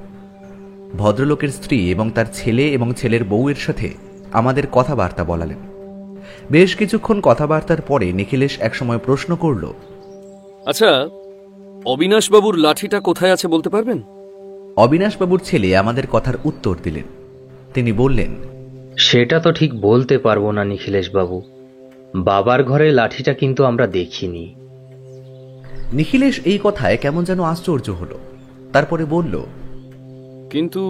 ভদ্রলোকের স্ত্রী এবং তার ছেলে এবং ছেলের বউয়ের সাথে আমাদের কথাবার্তা বলালেন। বেশ কিছুক্ষণ কথাবার্তার পরে নিখিলেশ একসময় প্রশ্ন করল, আচ্ছা, অবিনাশবাবুর লাঠিটা কোথায় আছে বলতে পারবেন? অবিনাশবাবুর ছেলে আমাদের কথার উত্তর দিলেন। তিনি বললেন, সেটা তো ঠিক বলতে পারবো না নিখিলেশ বাবু, বাবার ঘরে লাঠিটা কিন্তু আমরা দেখিনি। নিখিলেশ এই কথায় কেমন যেন আশ্চর্য হলো। তারপরে বলল, কিন্তু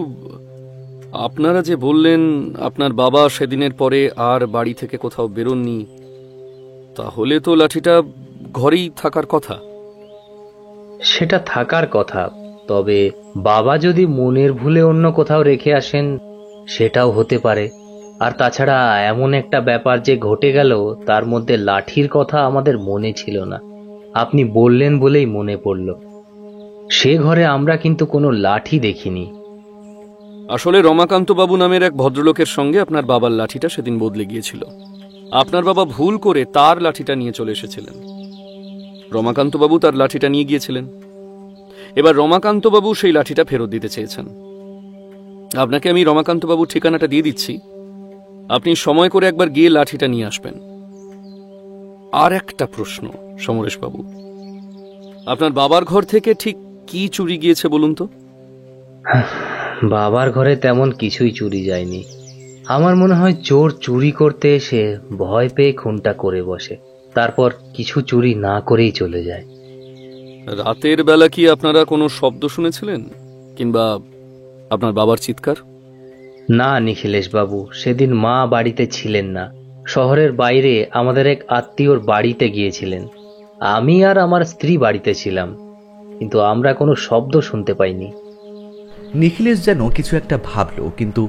আপনারা যে বললেন আপনার বাবা সেদিনের পরে আর বাড়ি থেকে কোথাও বেরোননি, তাহলে তো লাঠিটা ঘরেই থাকার কথা। সেটা থাকার কথা, তবে বাবা যদি মনের ভুলে অন্য কোথাও রেখে আসেন সেটাও হতে পারে। আর তাছাড়া এমন একটা ব্যাপার যে ঘটে গেল তার মধ্যে লাঠির কথা আমাদের মনে ছিল না, আপনি বললেন বলেই মনে পড়ল। সে ঘরে আমরা কিন্তু কোনো লাঠি দেখিনি। আসলে রমাকান্তবাবু নামের এক ভদ্রলোকের সঙ্গে আপনার বাবার লাঠিটা সেদিন বদলে গিয়েছিল। আপনার বাবা ভুল করে তার লাঠিটা নিয়ে চলে এসেছিলেন। রমাকান্তবাবু তার লাঠিটা নিয়ে গিয়েছিলেন। এবার রমাকান্তবাবু সেই লাঠিটা ফেরত দিতে চেয়েছেন। আপনাকে আমি রমাকান্তবাবুর ঠিকানাটা দিয়ে দিচ্ছি, আপনি সময় করে একবার গিয়ে লাঠিটা নিয়ে আসবেন। আর একটা প্রশ্ন সমরেশবাবু, আপনার বাবার ঘর থেকে ঠিক কি চুরি গিয়েছে বলুন তো? বাবার ঘরে তেমন কিছুই চুরি যায়নি। আমার মনে হয় চোর চুরি করতে এসে ভয় পেয়ে খুনটা করে বসে, তারপর কিছু চুরি না করেই চলে যায়। রাতের বেলা কি আপনারা কোনো শব্দ শুনেছিলেন, কিংবা আপনার বাবার চিৎকার? না নিখিলেশ বাবু, সেদিন মা বাড়িতে ছিলেন না, শহরের বাইরে আমাদের এক আত্মীয়র বাড়িতে গিয়েছিলেন। আমি আর আমার স্ত্রী বাড়িতে ছিলাম, কিন্তু আমরা কোনো শব্দ শুনতে পাইনি। নিখিলেশ যেন কিছু একটা ভাবল, কিন্তু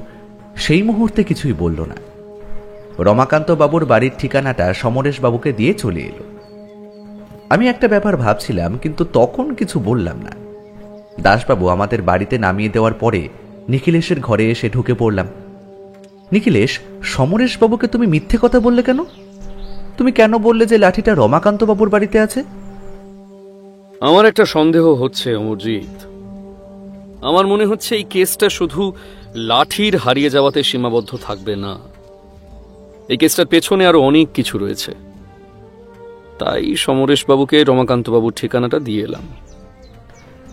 সেই মুহূর্তে কিছুই বলল না। রমাকান্ত বাবুর বাড়ির ঠিকানাটা সমরেশ বাবুকে দিয়ে চলে এলো। আমি একটা ব্যাপার ভাবছিলাম, কিন্তু তখন কিছু বললাম না। দাসবাবু আমাদের বাড়িতে নামিয়ে দেওয়ার পরে নিখিলেশের ঘরে এসে ঢুকে পড়লাম। নিখিলেশ, সমরেশ বাবুকে তুমি মিথ্যে কথা বললে কেন? তুমি কেন বললে যে লাঠিটা রমাকান্ত বাবুর বাড়িতে আছে? আমার একটা সন্দেহ হচ্ছে অমরজিৎ। আমার মনে হচ্ছে এই কেসটা শুধু লাঠির হারিয়ে যাওয়াতে সীমাবদ্ধ থাকবে না। এই কেসটার পেছনে আরো অনেক কিছু রয়েছে। তাই সমরেশবাবুকে রমাকান্তবাবুর ঠিকানাটা দিয়ে এলাম।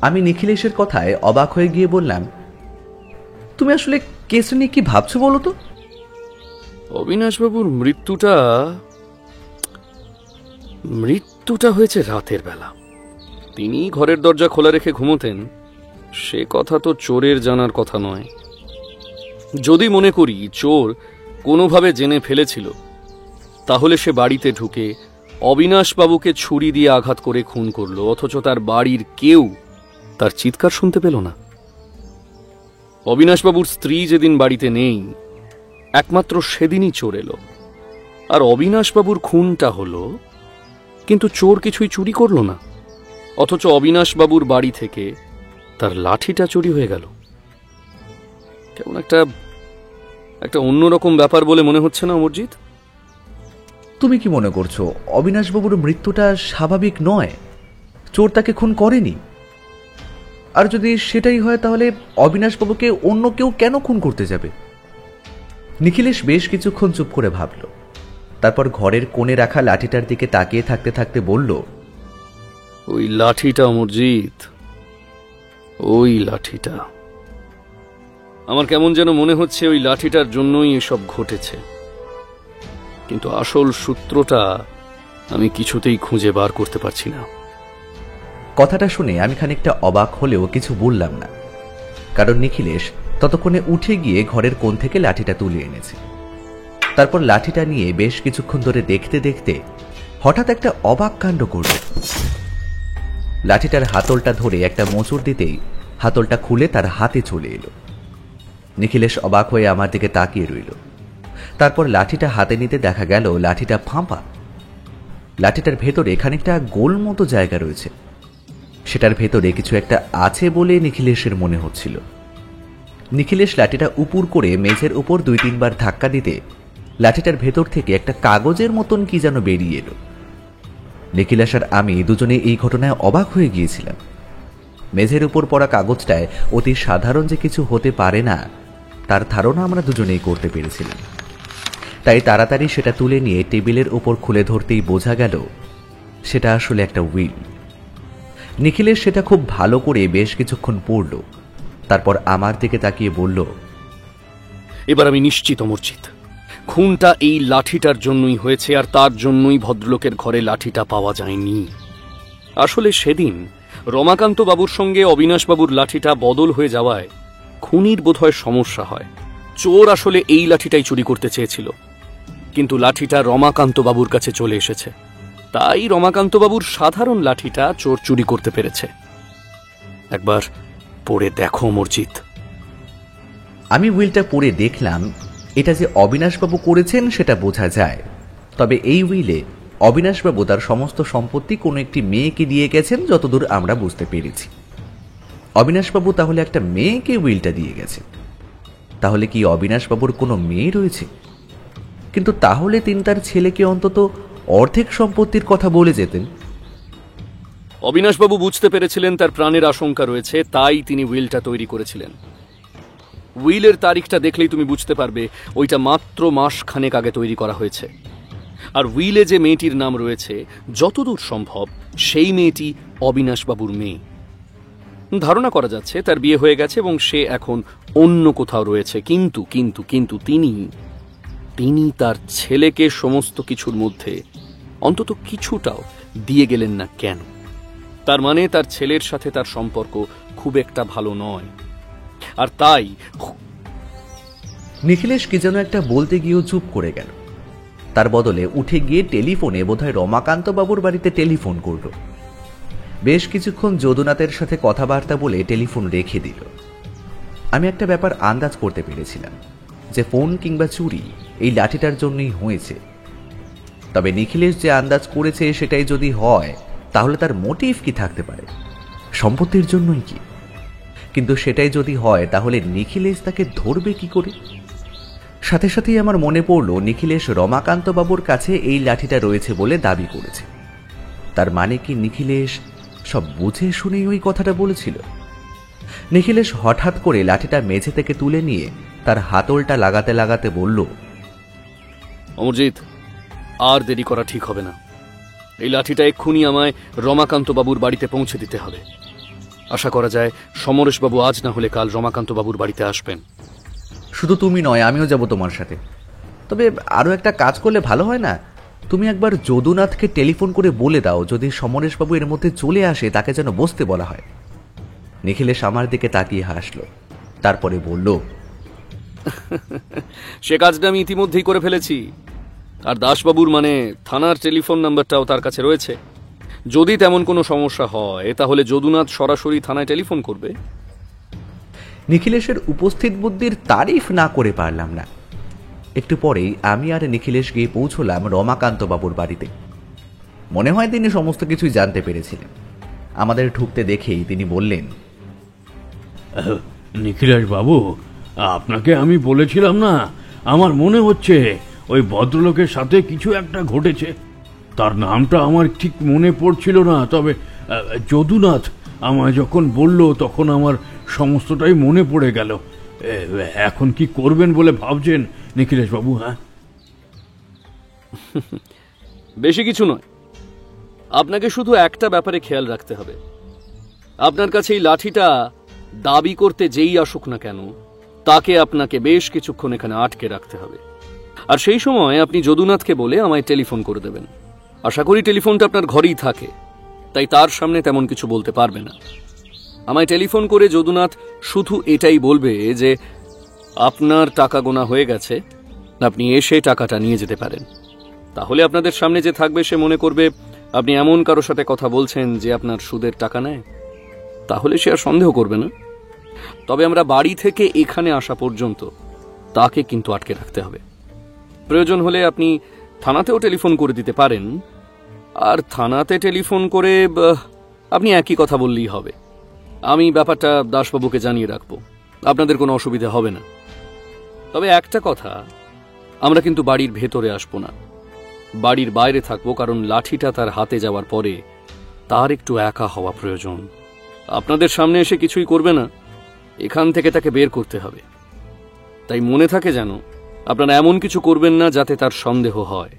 আমি নিখিলেশের কথায় অবাক হয়ে গিয়ে বললাম, তুমি আসলে কেস নিয়ে কি ভাবছো বলো তো? অবিনাশবাবুর মৃত্যুটা হয়েছে রাতের বেলা। তিনি ঘরের দরজা খোলা রেখে ঘুমোতেন, সে কথা তো চোরের জানার কথা নয়। যদি মনে করি চোর কোনোভাবে জেনে ফেলেছিল, তাহলে সে বাড়িতে ঢুকে অবিনাশবাবুকে ছুরি দিয়ে আঘাত করে খুন করলো, অথচ তার বাড়ির কেউ তার চিৎকার শুনতে পেল না। অবিনাশবাবুর স্ত্রী যেদিন বাড়িতে নেই, একমাত্র সেদিনই চোর এলো। আর অবিনাশবাবুর খুনটা হলো, কিন্তু চোর কিছুই চুরি করলো না, অথচ অবিনাশবাবুর বাড়ি থেকে তার লাঠিটা চুরি হয়ে গেল। কেমন একটা অন্যরকম ব্যাপার বলে মনে হচ্ছে না অমরজিৎ? তুমি কি মনে করছো অবিনাশবাবুর মৃত্যুটা স্বাভাবিক নয়? চোর তাকে খুন করেনি। আর যদি সেটাই হয়, তাহলে অবিনাশবাবুকে অন্য কেউ কেন খুন করতে যাবে? নিখিলেশ বেশ কিছুক্ষণ চুপ করে ভাবল। তারপর ঘরের কোণে রাখা লাঠিটার দিকে তাকিয়ে থাকতে থাকতে বলল, ওই লাঠিটা অমরজিৎ, ওই লাঠিটা। আমার কেমন যেন মনে হচ্ছে ওই লাঠিটার জন্যই এসব ঘটেছে। কিন্তু আসল সূত্রটা আমি কিছুতেই খুঁজে বার করতে পারছি না। কথাটা শুনে আমি খানিকটা অবাক হলেও কিছু বললাম না, কারণ নিখিলেশ ততক্ষণে উঠে গিয়ে ঘরের কোণ থেকে লাঠিটা তুলে এনেছে। তারপর লাঠিটা নিয়ে বেশ কিছুক্ষণ ধরে দেখতে দেখতে হঠাৎ একটা অবাক কাণ্ড করল। লাঠিটার হাতলটা ধরে একটা মোচড় দিতেই হাতলটা খুলে তার হাতে চলে এলো। নিখিলেশ অবাক হয়ে আমার দিকে তাকিয়ে রইল। তারপর লাঠিটা হাতে নিতে দেখা গেল লাঠিটা ফাঁপা। লাঠিটার ভেতরে খানিকটা গোল মতো জায়গা রয়েছে, সেটার ভেতরে কিছু একটা আছে বলে নিখিলেশের মনে হচ্ছিল। নিখিলেশ লাঠিটা উপুর করে মেঝের উপর 2-3 বার ধাক্কা দিতে লাঠিটার ভেতর থেকে একটা কাগজের মতন কি যেন বেরিয়ে এলো। নিখিলেশ আর আমি দুজনে এই ঘটনায় অবাক হয়ে গিয়েছিলাম। মেঝের উপর পড়া কাগজটায় অতি সাধারণ যে কিছু হতে পারে না তার ধারণা আমরা দুজনেই করতে পেরেছিলাম। তাই তাড়াতাড়ি সেটা তুলে নিয়ে টেবিলের উপর খুলে ধরতেই বোঝা গেল সেটা আসলে একটা উইল। নিখিলেশ সেটা খুব ভালো করে বেশ কিছুক্ষণ পড়ল, তারপর আমার দিকে তাকিয়ে বলল, এবার আমি নিশ্চিত অমরজিৎ, খুনটা এই লাঠিটার জন্যই হয়েছে, আর তার জন্যই ভদ্রলোকের ঘরে লাঠিটা পাওয়া যায়নি। আসলে সেদিন রমাকান্ত বাবুর সঙ্গে অবিনাশ বাবুর লাঠিটা বদল হয়ে যাওয়ায় খুনির বোধহয় সমস্যা হয়। চোর আসলে এই লাঠিটাই চুরি করতে চেয়েছিল, কিন্তু লাঠিটা রমাকান্ত বাবুর কাছে চলে এসেছে, তাই রমাকান্ত বাবুর সাধারণ লাঠিটা চোর চুরি করতে পেরেছে। একবার পড়ে দেখো অমরজিৎ। আমি উইলটা পড়ে দেখলাম এটা যে অবিনাশবাবু করেছেন সেটা বোঝা যায়, তবে এই উইলে অবিনাশবাবু তার সমস্ত সম্পত্তি কোনো একটি মেয়েকে দিয়ে গেছেন যতদূর আমরা বুঝতে পেরেছি। অবিনাশবাবু তাহলে একটা মেয়েকে উইলটা দিয়ে গেছে। তাহলে কি অবিনাশবাবুর কোনো মেয়ে রয়েছে? কিন্তু তাহলে তিনি তার ছেলেকে অন্তত অর্ধেক সম্পত্তির কথা বলে যেতেন। অবিনাশবাবু বুঝতে পেরেছিলেন তার প্রাণের আশঙ্কা রয়েছে, তাই তিনি উইলটা তৈরি করেছিলেন। উইলের তারিখটা দেখলেই তুমি বুঝতে পারবে ওইটা মাত্র মাস খানেক আগে তৈরি করা হয়েছে। আর উইলে যে মেয়েটির নাম রয়েছে যতদূর সম্ভব সেই মেয়েটি অবিনাশবাবুর মেয়ে। ধারণা করা যাচ্ছে তার বিয়ে হয়ে গেছে এবং সে এখন অন্য কোথাও রয়েছে, কিন্তু কিন্তু কিন্তু তিনি তার ছেলেকে সমস্ত কিছুর মধ্যে অন্তত কিছুটাও দিয়ে গেলেন না কেন? তার মানে তার ছেলের সাথে তার সম্পর্ক খুব একটা ভালো নয়, আর তাই নিখিলেশ কি যেন একটা বলতে গিয়েও চুপ করে গেল। তার বদলে উঠে গিয়ে টেলিফোনে বোধহয় রমাকান্ত বাবুর বাড়িতে টেলিফোন করল। বেশ কিছুক্ষণ যদুনাথের সাথে কথাবার্তা বলে টেলিফোন রেখে দিল। আমি একটা ব্যাপার আন্দাজ করতে পেরেছিলাম যে ফোন কিংবা চুরি এই লাঠিটার জন্যই হয়েছে। তবে নিখিলেশ যে আন্দাজ করেছে সেটাই যদি হয় তাহলে তার মোটিভ কি থাকতে পারে? সম্পত্তির জন্যই কি? কিন্তু সেটাই যদি হয় তাহলে নিখিলেশ তাকে ধরবে কি করে? সাথে সাথেই আমার মনে পড়ল নিখিলেশ রমাকান্ত বাবুর কাছে এই লাঠিটা রয়েছে বলে দাবি করেছে। তার মানে কি নিখিলেশ সব বুঝে শুনেই ওই কথাটা বলেছিল? নিখিলেশ হঠাৎ করে লাঠিটা মেঝে থেকে তুলে নিয়ে তার হাতলটা লাগাতে লাগাতে বলল, অমরজিৎ, আর দেরি করা ঠিক হবে না। এই লাঠিটা এক্ষুনি আমায় রমাকান্ত বাবুর বাড়িতে পৌঁছে দিতে হবে। আশা করা যায় সমরেশবাবু আজ না হলে কাল রমাকান্ত বাবুর বাড়িতে আসবেন। শুধু তুমি নয়, আমিও যাব তোমার সাথে। তবে আরও একটা কাজ করলে ভালো হয় না? তুমি একবার যদুনাথকে টেলিফোন করে বলে দাও যদি সমরেশবাবু এর মধ্যে চলে আসে তাকে যেন বসতে বলা হয়। নিখিলেশ আমার দিকে তাকিয়ে হাসলো, তারপরে বলল, সে কাজটা আমি ইতিমধ্যেই করে ফেলেছি। আর দাসবাবুর মানে থানার টেলিফোন নাম্বারটাও তার কাছে রয়েছে। যদি তেমন কোনো সমস্যা হয় তাহলে যদুনাথ সরাসরি থানায় টেলিফোন করবে। নিখিলেশের উপস্থিত বুদ্ধির তারিফ না করে পারলাম না। একটু পরেই আমি আর নিখিলেশ গিয়ে পৌঁছলাম রমাকান্ত বাবুর বাড়িতে। মনে হয় তিনি সমস্ত কিছুই জানতে পেরেছিলেন। আমাদের ঢুকতে দেখেই তিনি বললেন, নিখিলেশ বাবু, আপনাকে আমি বলেছিলাম না, আমার মনে হচ্ছে ওই ভদ্রলোকের সাথে কিছু একটা ঘটেছে। তার নামটা আমার ঠিক মনে পড়ছিল না, তবে যদুনাথ আমায় যখন বলল তখন আমার সমস্তটাই মনে পড়ে গেল। এখন কি করবেন বলে ভাবছেন নিখিলেশ বাবু? হ্যাঁ, বেশি কিছু নয়। আপনাকে শুধু একটা ব্যাপারে খেয়াল রাখতে হবে। আপনার কাছে এই লাঠিটা দাবি করতে যেই আসুক না কেন তাকে আপনাকে বেশ কিছুক্ষণ এখানে আটকে রাখতে হবে। আর সেই সময় আপনি যদুনাথকে বলে আমায় টেলিফোন করে দেবেন। আশা করি টেলিফোনটা আপনার ঘরেই থাকে। তাই তার সামনে তেমন কিছু বলতে পারবে না। আমায় টেলিফোন করে যদুনাথ শুধু এটাই বলবে যে আপনার টাকা গোনা হয়ে গেছে, আপনি এসে টাকাটা নিয়ে যেতে পারেন। তাহলে আপনাদের সামনে যে থাকবে সে মনে করবে আপনি এমন কারোর সাথে কথা বলছেন যে আপনার সুদের টাকা নেয়, তাহলে সে আর সন্দেহ করবে না। তবে আমরা বাড়ি থেকে এখানে আসা পর্যন্ত তাকে কিন্তু আটকে রাখতে হবে। প্রয়োজন হলে আপনি থানাতেও টেলিফোন করে দিতে পারেন, আর থানাতে টেলিফোন করে আপনি একই কথা বললেই হবে। আমি ব্যাপারটা দাসবাবুকে জানিয়ে রাখবো, আপনাদের কোনো অসুবিধা হবে না। তবে একটা কথা, আমরা কিন্তু বাড়ির ভেতরে আসবো না, বাড়ির বাইরে থাকবো, কারণ লাঠিটা তার হাতে যাওয়ার পরে তার একটু একা হওয়া প্রয়োজন। আপনাদের সামনে এসে কিছুই করবে না, এখান থেকে তাকে বের করতে হবে। তাই মনে থাকে যেন আপনারা এমন কিছু করবেন না যাতে তার সন্দেহ হয়।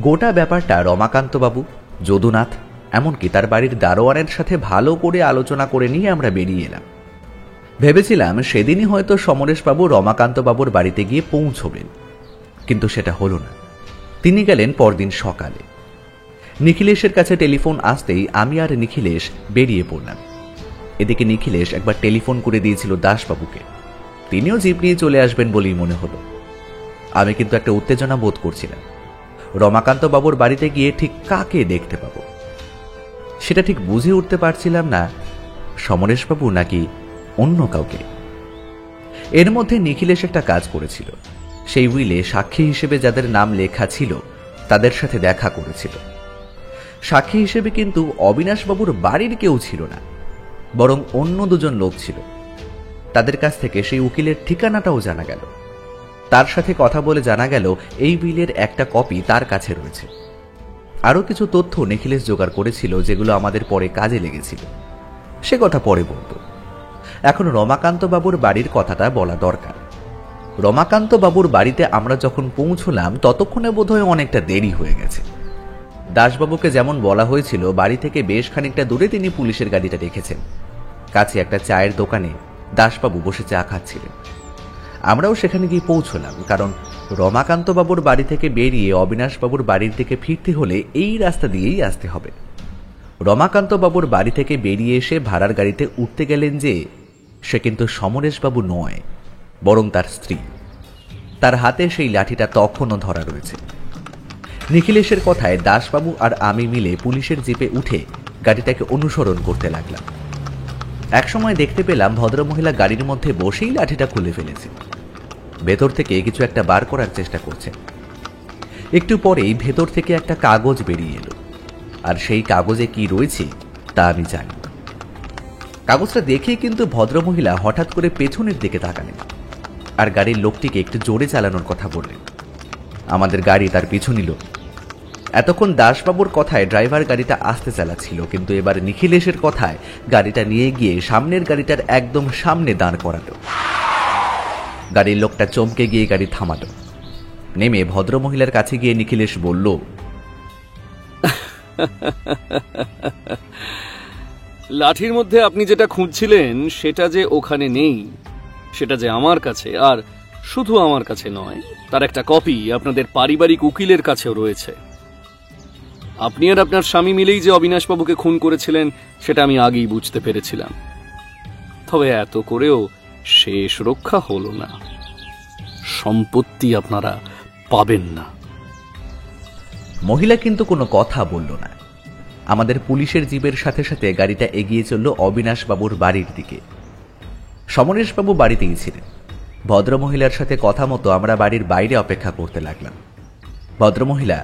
গোটা ব্যাপারটা রমাকান্তবাবু, যদুনাথ, এমনকি তার বাড়ির দারোয়ানের সাথে ভালো করে আলোচনা করে নিয়ে আমরা বেরিয়ে এলাম। ভেবেছিলাম সেদিনই হয়তো সমরেশবাবু রমাকান্তবাবুর বাড়িতে গিয়ে পৌঁছবেন, কিন্তু সেটা হলো না। তিনি গেলেন পরদিন সকালে। নিখিলেশের কাছে টেলিফোন আসতেই আমি আর নিখিলেশ বেরিয়ে পড়লাম। এদিকে নিখিলেশ একবার টেলিফোন করে দিয়েছিল দাসবাবুকে, তিনিও জিপ নিয়ে চলে আসবেন বলেই মনে হলো। আমি কিন্তু একটা উত্তেজনা বোধ করছিলাম, রমাকান্তবাবুর বাড়িতে গিয়ে ঠিক কাকে দেখতে পাবো সেটা ঠিক বুঝে উঠতে পারছিলাম না, সমরেশবাবু নাকি অন্য কাউকে। এর মধ্যে নিখিলেশ একটা কাজ করেছিল, সেই উইলে সাক্ষী হিসেবে যাদের নাম লেখা ছিল তাদের সাথে দেখা করেছিল। সাক্ষী হিসেবে কিন্তু অবিনাশবাবুর বাড়ির কেউ ছিল না, বরং অন্য দুজন লোক ছিল। তাদের কাছ থেকে সেই উকিলের ঠিকানাটাও জানা গেল। তার সাথে কথা বলে জানা গেল এই উইলের একটা কপি তার কাছে রয়েছে। আরও কিছু তথ্য নিখিলেশ জোগাড় করেছিল, যেগুলো আমাদের পরে কাজে লেগেছিল। সে কথা পরে বলব। এখন রমাকান্তবাবুর বাড়ির কথাটা বলা দরকার। রমাকান্তবাবুর বাড়িতে আমরা যখন পৌঁছলাম ততক্ষণে বোধহয় অনেকটা দেরি হয়ে গেছে। দাসবাবুকে যেমন বলা হয়েছিল, বাড়ি থেকে বেশ খানিকটা দূরে তিনি পুলিশের গাড়িটা রেখেছেন। কাছে একটা চায়ের দোকানে দাসবাবু বসে চা খাচ্ছিলেন। আমরাও সেখানে গিয়ে পৌঁছলাম, কারণ রমাকান্তবাবুর বাড়ি থেকে বেরিয়ে অবিনাশবাবুর বাড়ির দিকে ফিরতে হলে এই রাস্তা দিয়েই আসতে হবে। রমাকান্তবাবুর বাড়ি থেকে বেরিয়ে এসে ভাড়ার গাড়িতে উঠতে গেলেন যে, সে কিন্তু সমরেশবাবু নয়, বরং তার স্ত্রী। তার হাতে সেই লাঠিটা তখনও ধরা রয়েছে। নিখিলেশের কথায় দাসবাবু আর আমি মিলে পুলিশের জিপে উঠে গাড়িটাকে অনুসরণ করতে লাগলাম। একসময় দেখতে পেলাম ভদ্রমহিলা গাড়ির মধ্যে বসেই লাঠিটা খুলে ফেলেছে, ভেতর থেকে কিছু একটা বার করার চেষ্টা করছে। একটু পরেই ভেতর থেকে একটা কাগজ বেরিয়ে এলো, আর সেই কাগজে কি রয়েছে তা আমি জানি। কাগজটা দেখে কিন্তু ভদ্রমহিলা হঠাৎ করে পেছনের দিকে তাকালেন, আর গাড়ির লোকটিকে একটু জোরে চালানোর কথা বললেন। আমাদের গাড়ি তার পিছু নিল। এতক্ষণ দাসবাবুর কথায় ড্রাইভার গাড়িটা আস্তে চালাচ্ছিল, কিন্তু এবার নিখিলেশের কথায় গাড়িটা নিয়ে গিয়ে সামনের গাড়িটার একদম সামনে দাঁড় করালো। গাড়ির লোকটা চমকে গিয়ে গাড়ি থামালো। নেমে ভদ্রমহিলার কাছে গিয়ে নিখিলেশ বলল, লাঠির মধ্যে আপনি যেটা খুঁজছিলেন সেটা যে ওখানে নেই, সেটা যে আমার কাছে, আর শুধু আমার কাছে নয়, তার একটা কপি আপনাদের পারিবারিক উকিলের কাছেও রয়েছে। আপনি আর আপনার স্বামী মিলেই যে অবিনাশবাবুকে খুন করেছিলেন সেটা আমি আগেই বুঝতে পেরেছিলাম। তবে এত করেও শেষ রক্ষা হলো না, সম্পত্তি আপনারা পাবেন না। মহিলা কিন্তু কোনো কথা বলল না। আমাদের পুলিশের জিপের সাথে সাথে গাড়িটা এগিয়ে চলল অবিনাশবাবুর বাড়ির দিকে। সমরেশবাবু বাড়িতেই ছিলেন। ভদ্রমহিলার সাথে কথা মতো আমরা বাড়ির বাইরে অপেক্ষা করতে লাগলাম। ভদ্রমহিলা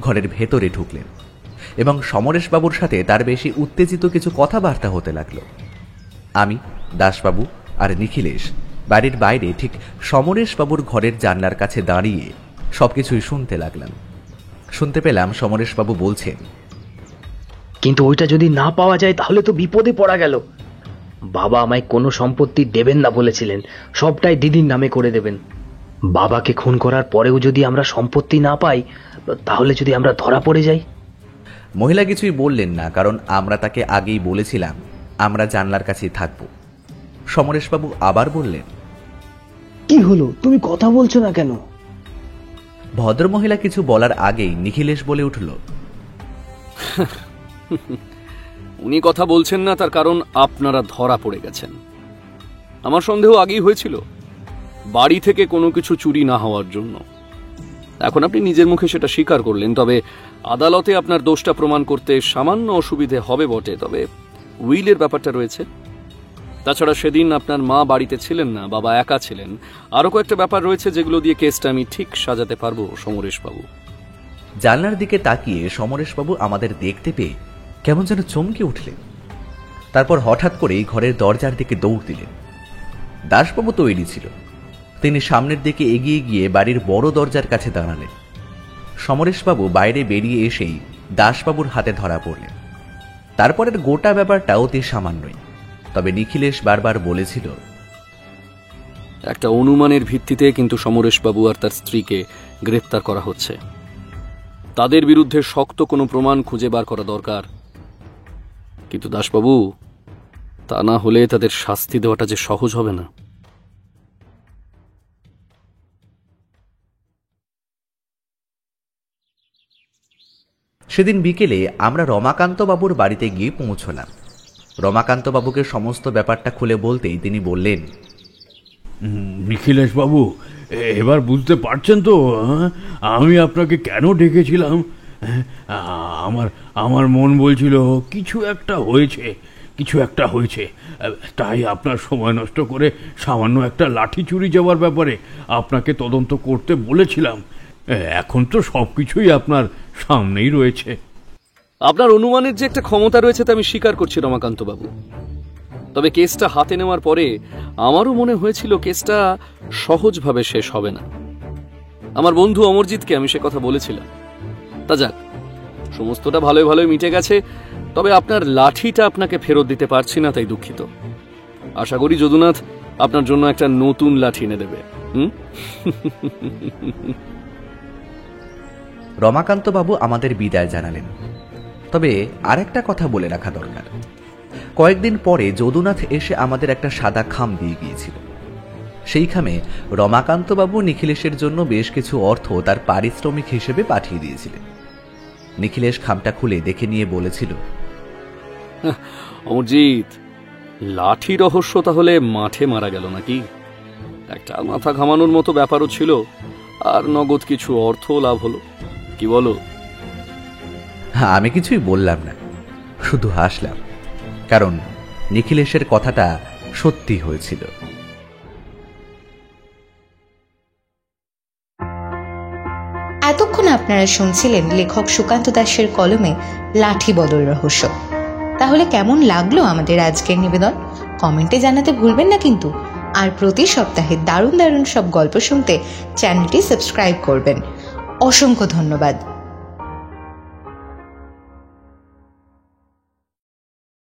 ঘরের ভেতরে ঢুকলেন এবং সমরেশবাবুর সাথে তার বেশি উত্তেজিত কিছু কথাবার্তা হতে লাগলো। আমি, দাসবাবু আর নিখিলেশ বাড়ির বাইরে ঠিক সমরেশবাবুর ঘরের জানলার কাছে দাঁড়িয়ে সবকিছুই শুনতে লাগলাম। শুনতে পেলাম সমরেশবাবু বলছেন, কিন্তু ওইটা যদি না পাওয়া যায় তাহলে তো বিপদে পড়া গেল। বাবা আমায় কোনো সম্পত্তি দেবেন না বলেছিলেন, সবটাই দিদির নামে করে দেবেন। বাবাকে খুন করার পরেও যদি আমরা সম্পত্তি না পাই, তাহলে যদি আমরা ধরা পড়ে যাই। মহিলা কিছুই বললেন না, কারণ আমরা তাকে আগেই বলেছিলাম আমরা জানলার কাছেই থাকব। সমরেশবাবু আবার বললেন, কি হলো, তুমি কথা বলছো না কেন? ভদ্রমহিলা কিছু বলার আগেই নিখিলেশ বলে উঠল, উনি কথা বলছেন না তার কারণ আপনারা ধরা পড়ে গেছেন। আমার সন্দেহ আগেই হয়েছিল বাড়ি থেকে কোনো কিছু চুরি না হওয়ার জন্য। এখন আপনি নিজের মুখে সেটা স্বীকার করলেন, তবে আদালতে আপনার দোষটা প্রমাণ করতে সামান্য অসুবিধে হবে বটে। তবে উইলের ব্যাপারটা রয়েছে। তাছাড়া সেদিন আপনার মা বাড়িতে ছিলেন না, বাবা একা ছিলেন। আরো কয়েকটা ব্যাপার রয়েছে যেগুলো দিয়ে কেসটা আমি ঠিক সাজাতে পারবো সমরেশবাবু। জানলার দিকে তাকিয়ে সমরেশবাবু আমাদের দেখতে পেয়ে কেমন যেন চমকে উঠলেন। তারপর হঠাৎ করেই ঘরের দরজার দিকে দৌড় দিলেন। দাসবাবু তৈরি ছিল। তিনি সামনের দিকে এগিয়ে গিয়ে বাড়ির বড় দরজার কাছে দাঁড়ালেন। সমরেশবাবু বাইরে বেরিয়ে এসেই দাসবাবুর হাতে ধরা পড়লেন। তারপরের গোটা ব্যাপারটা অতি সামান্যই, তবে নিখিলেশ বারবার বলেছিল, একটা অনুমানের ভিত্তিতে কিন্তু সমরেশবাবু আর তার স্ত্রীকে গ্রেপ্তার করা হচ্ছে। তাদের বিরুদ্ধে শক্ত কোনো প্রমাণ খুঁজে বার করা দরকার। কিন্তু দাসবাবু, তা না হলে তাদের শাস্তি দেওয়াটা যে সহজ হবে না। সেদিন বিকেলে আমরা রমাকান্ত বাবুর বাড়িতে গিয়ে পৌঁছলাম। রমাকান্ত বাবুকে সমস্ত ব্যাপারটা খুলে বলতেই তিনি বললেন, নিখিলেশ বাবু, এবার বুঝতে পারছেন তো আমি আপনাকে কেন ডেকেছিলাম? আমার মন বলছিল কিছু একটা হয়েছে, তাই আপনার সময় নষ্ট করে সামান্য একটা লাঠি চুরি যাওয়ার ব্যাপারে আপনাকে তদন্ত করতে বলেছিলাম। এখন তো সবকিছুই আপনার সামনেই রয়েছে। আপনার অনুমানের যে একটা ক্ষমতা রয়েছে তা আমি স্বীকার করছি রমাকান্ত বাবু। তবে কেসটা হাতে নেওয়ার পরে আমারও মনে হয়েছিল কেসটা সহজভাবে শেষ হবে না। আমার বন্ধু অমরজিৎকে আমি সে কথা বলেছিলাম। তা যাক, সমস্তটা ভালোই ভালোই মিটে গেছে। তবে আপনার লাঠিটা আপনাকে ফেরত দিতে পারছি না, তাই দুঃখিত। আশা করি যদুনাথ আপনার জন্য একটা নতুন লাঠি এনে দেবে। রমাকান্ত বাবু আমাদের বিদায় জানালেন। তবে আরেকটা কথা বলে রাখা দরকার, কয়েকদিন পরে যদুনাথ এসে আমাদের একটা সাদা খাম দিয়ে গিয়েছিল। সেই খামে রমাকান্ত বাবু নিখিলেশের জন্য বেশ কিছু অর্থ তার পারিশ্রমিক হিসেবে পাঠিয়ে দিয়েছিলেন। নিখিলেশ খামটা খুলে দেখে নিয়ে বলেছিল, অমরজিৎ, লাঠি রহস্য তাহলে মাঠে মারা গেল নাকি? একটা মাথা ঘামানোর মতো ব্যাপারও ছিল, আর নগদ কিছু অর্থ লাভ হলো। কি বলো? আমি কিছুই বললাম না, শুধু হাসলাম, কারণ নিখিলেশের কথাটা সত্যি হয়েছিল। এতক্ষণ আপনারা শুনছিলেন লেখক সুকান্ত দাসের কলমে লাঠি বদল রহস্য। তাহলে কেমন লাগলো আমাদের আজকের নিবেদন? কমেন্টে জানাতে ভুলবেন না কিন্তু। আর প্রতি সপ্তাহে দারুণ দারুণ সব গল্প শুনতে চ্যানেলটি সাবস্ক্রাইব করবেন। অসংখ্য ধন্যবাদ।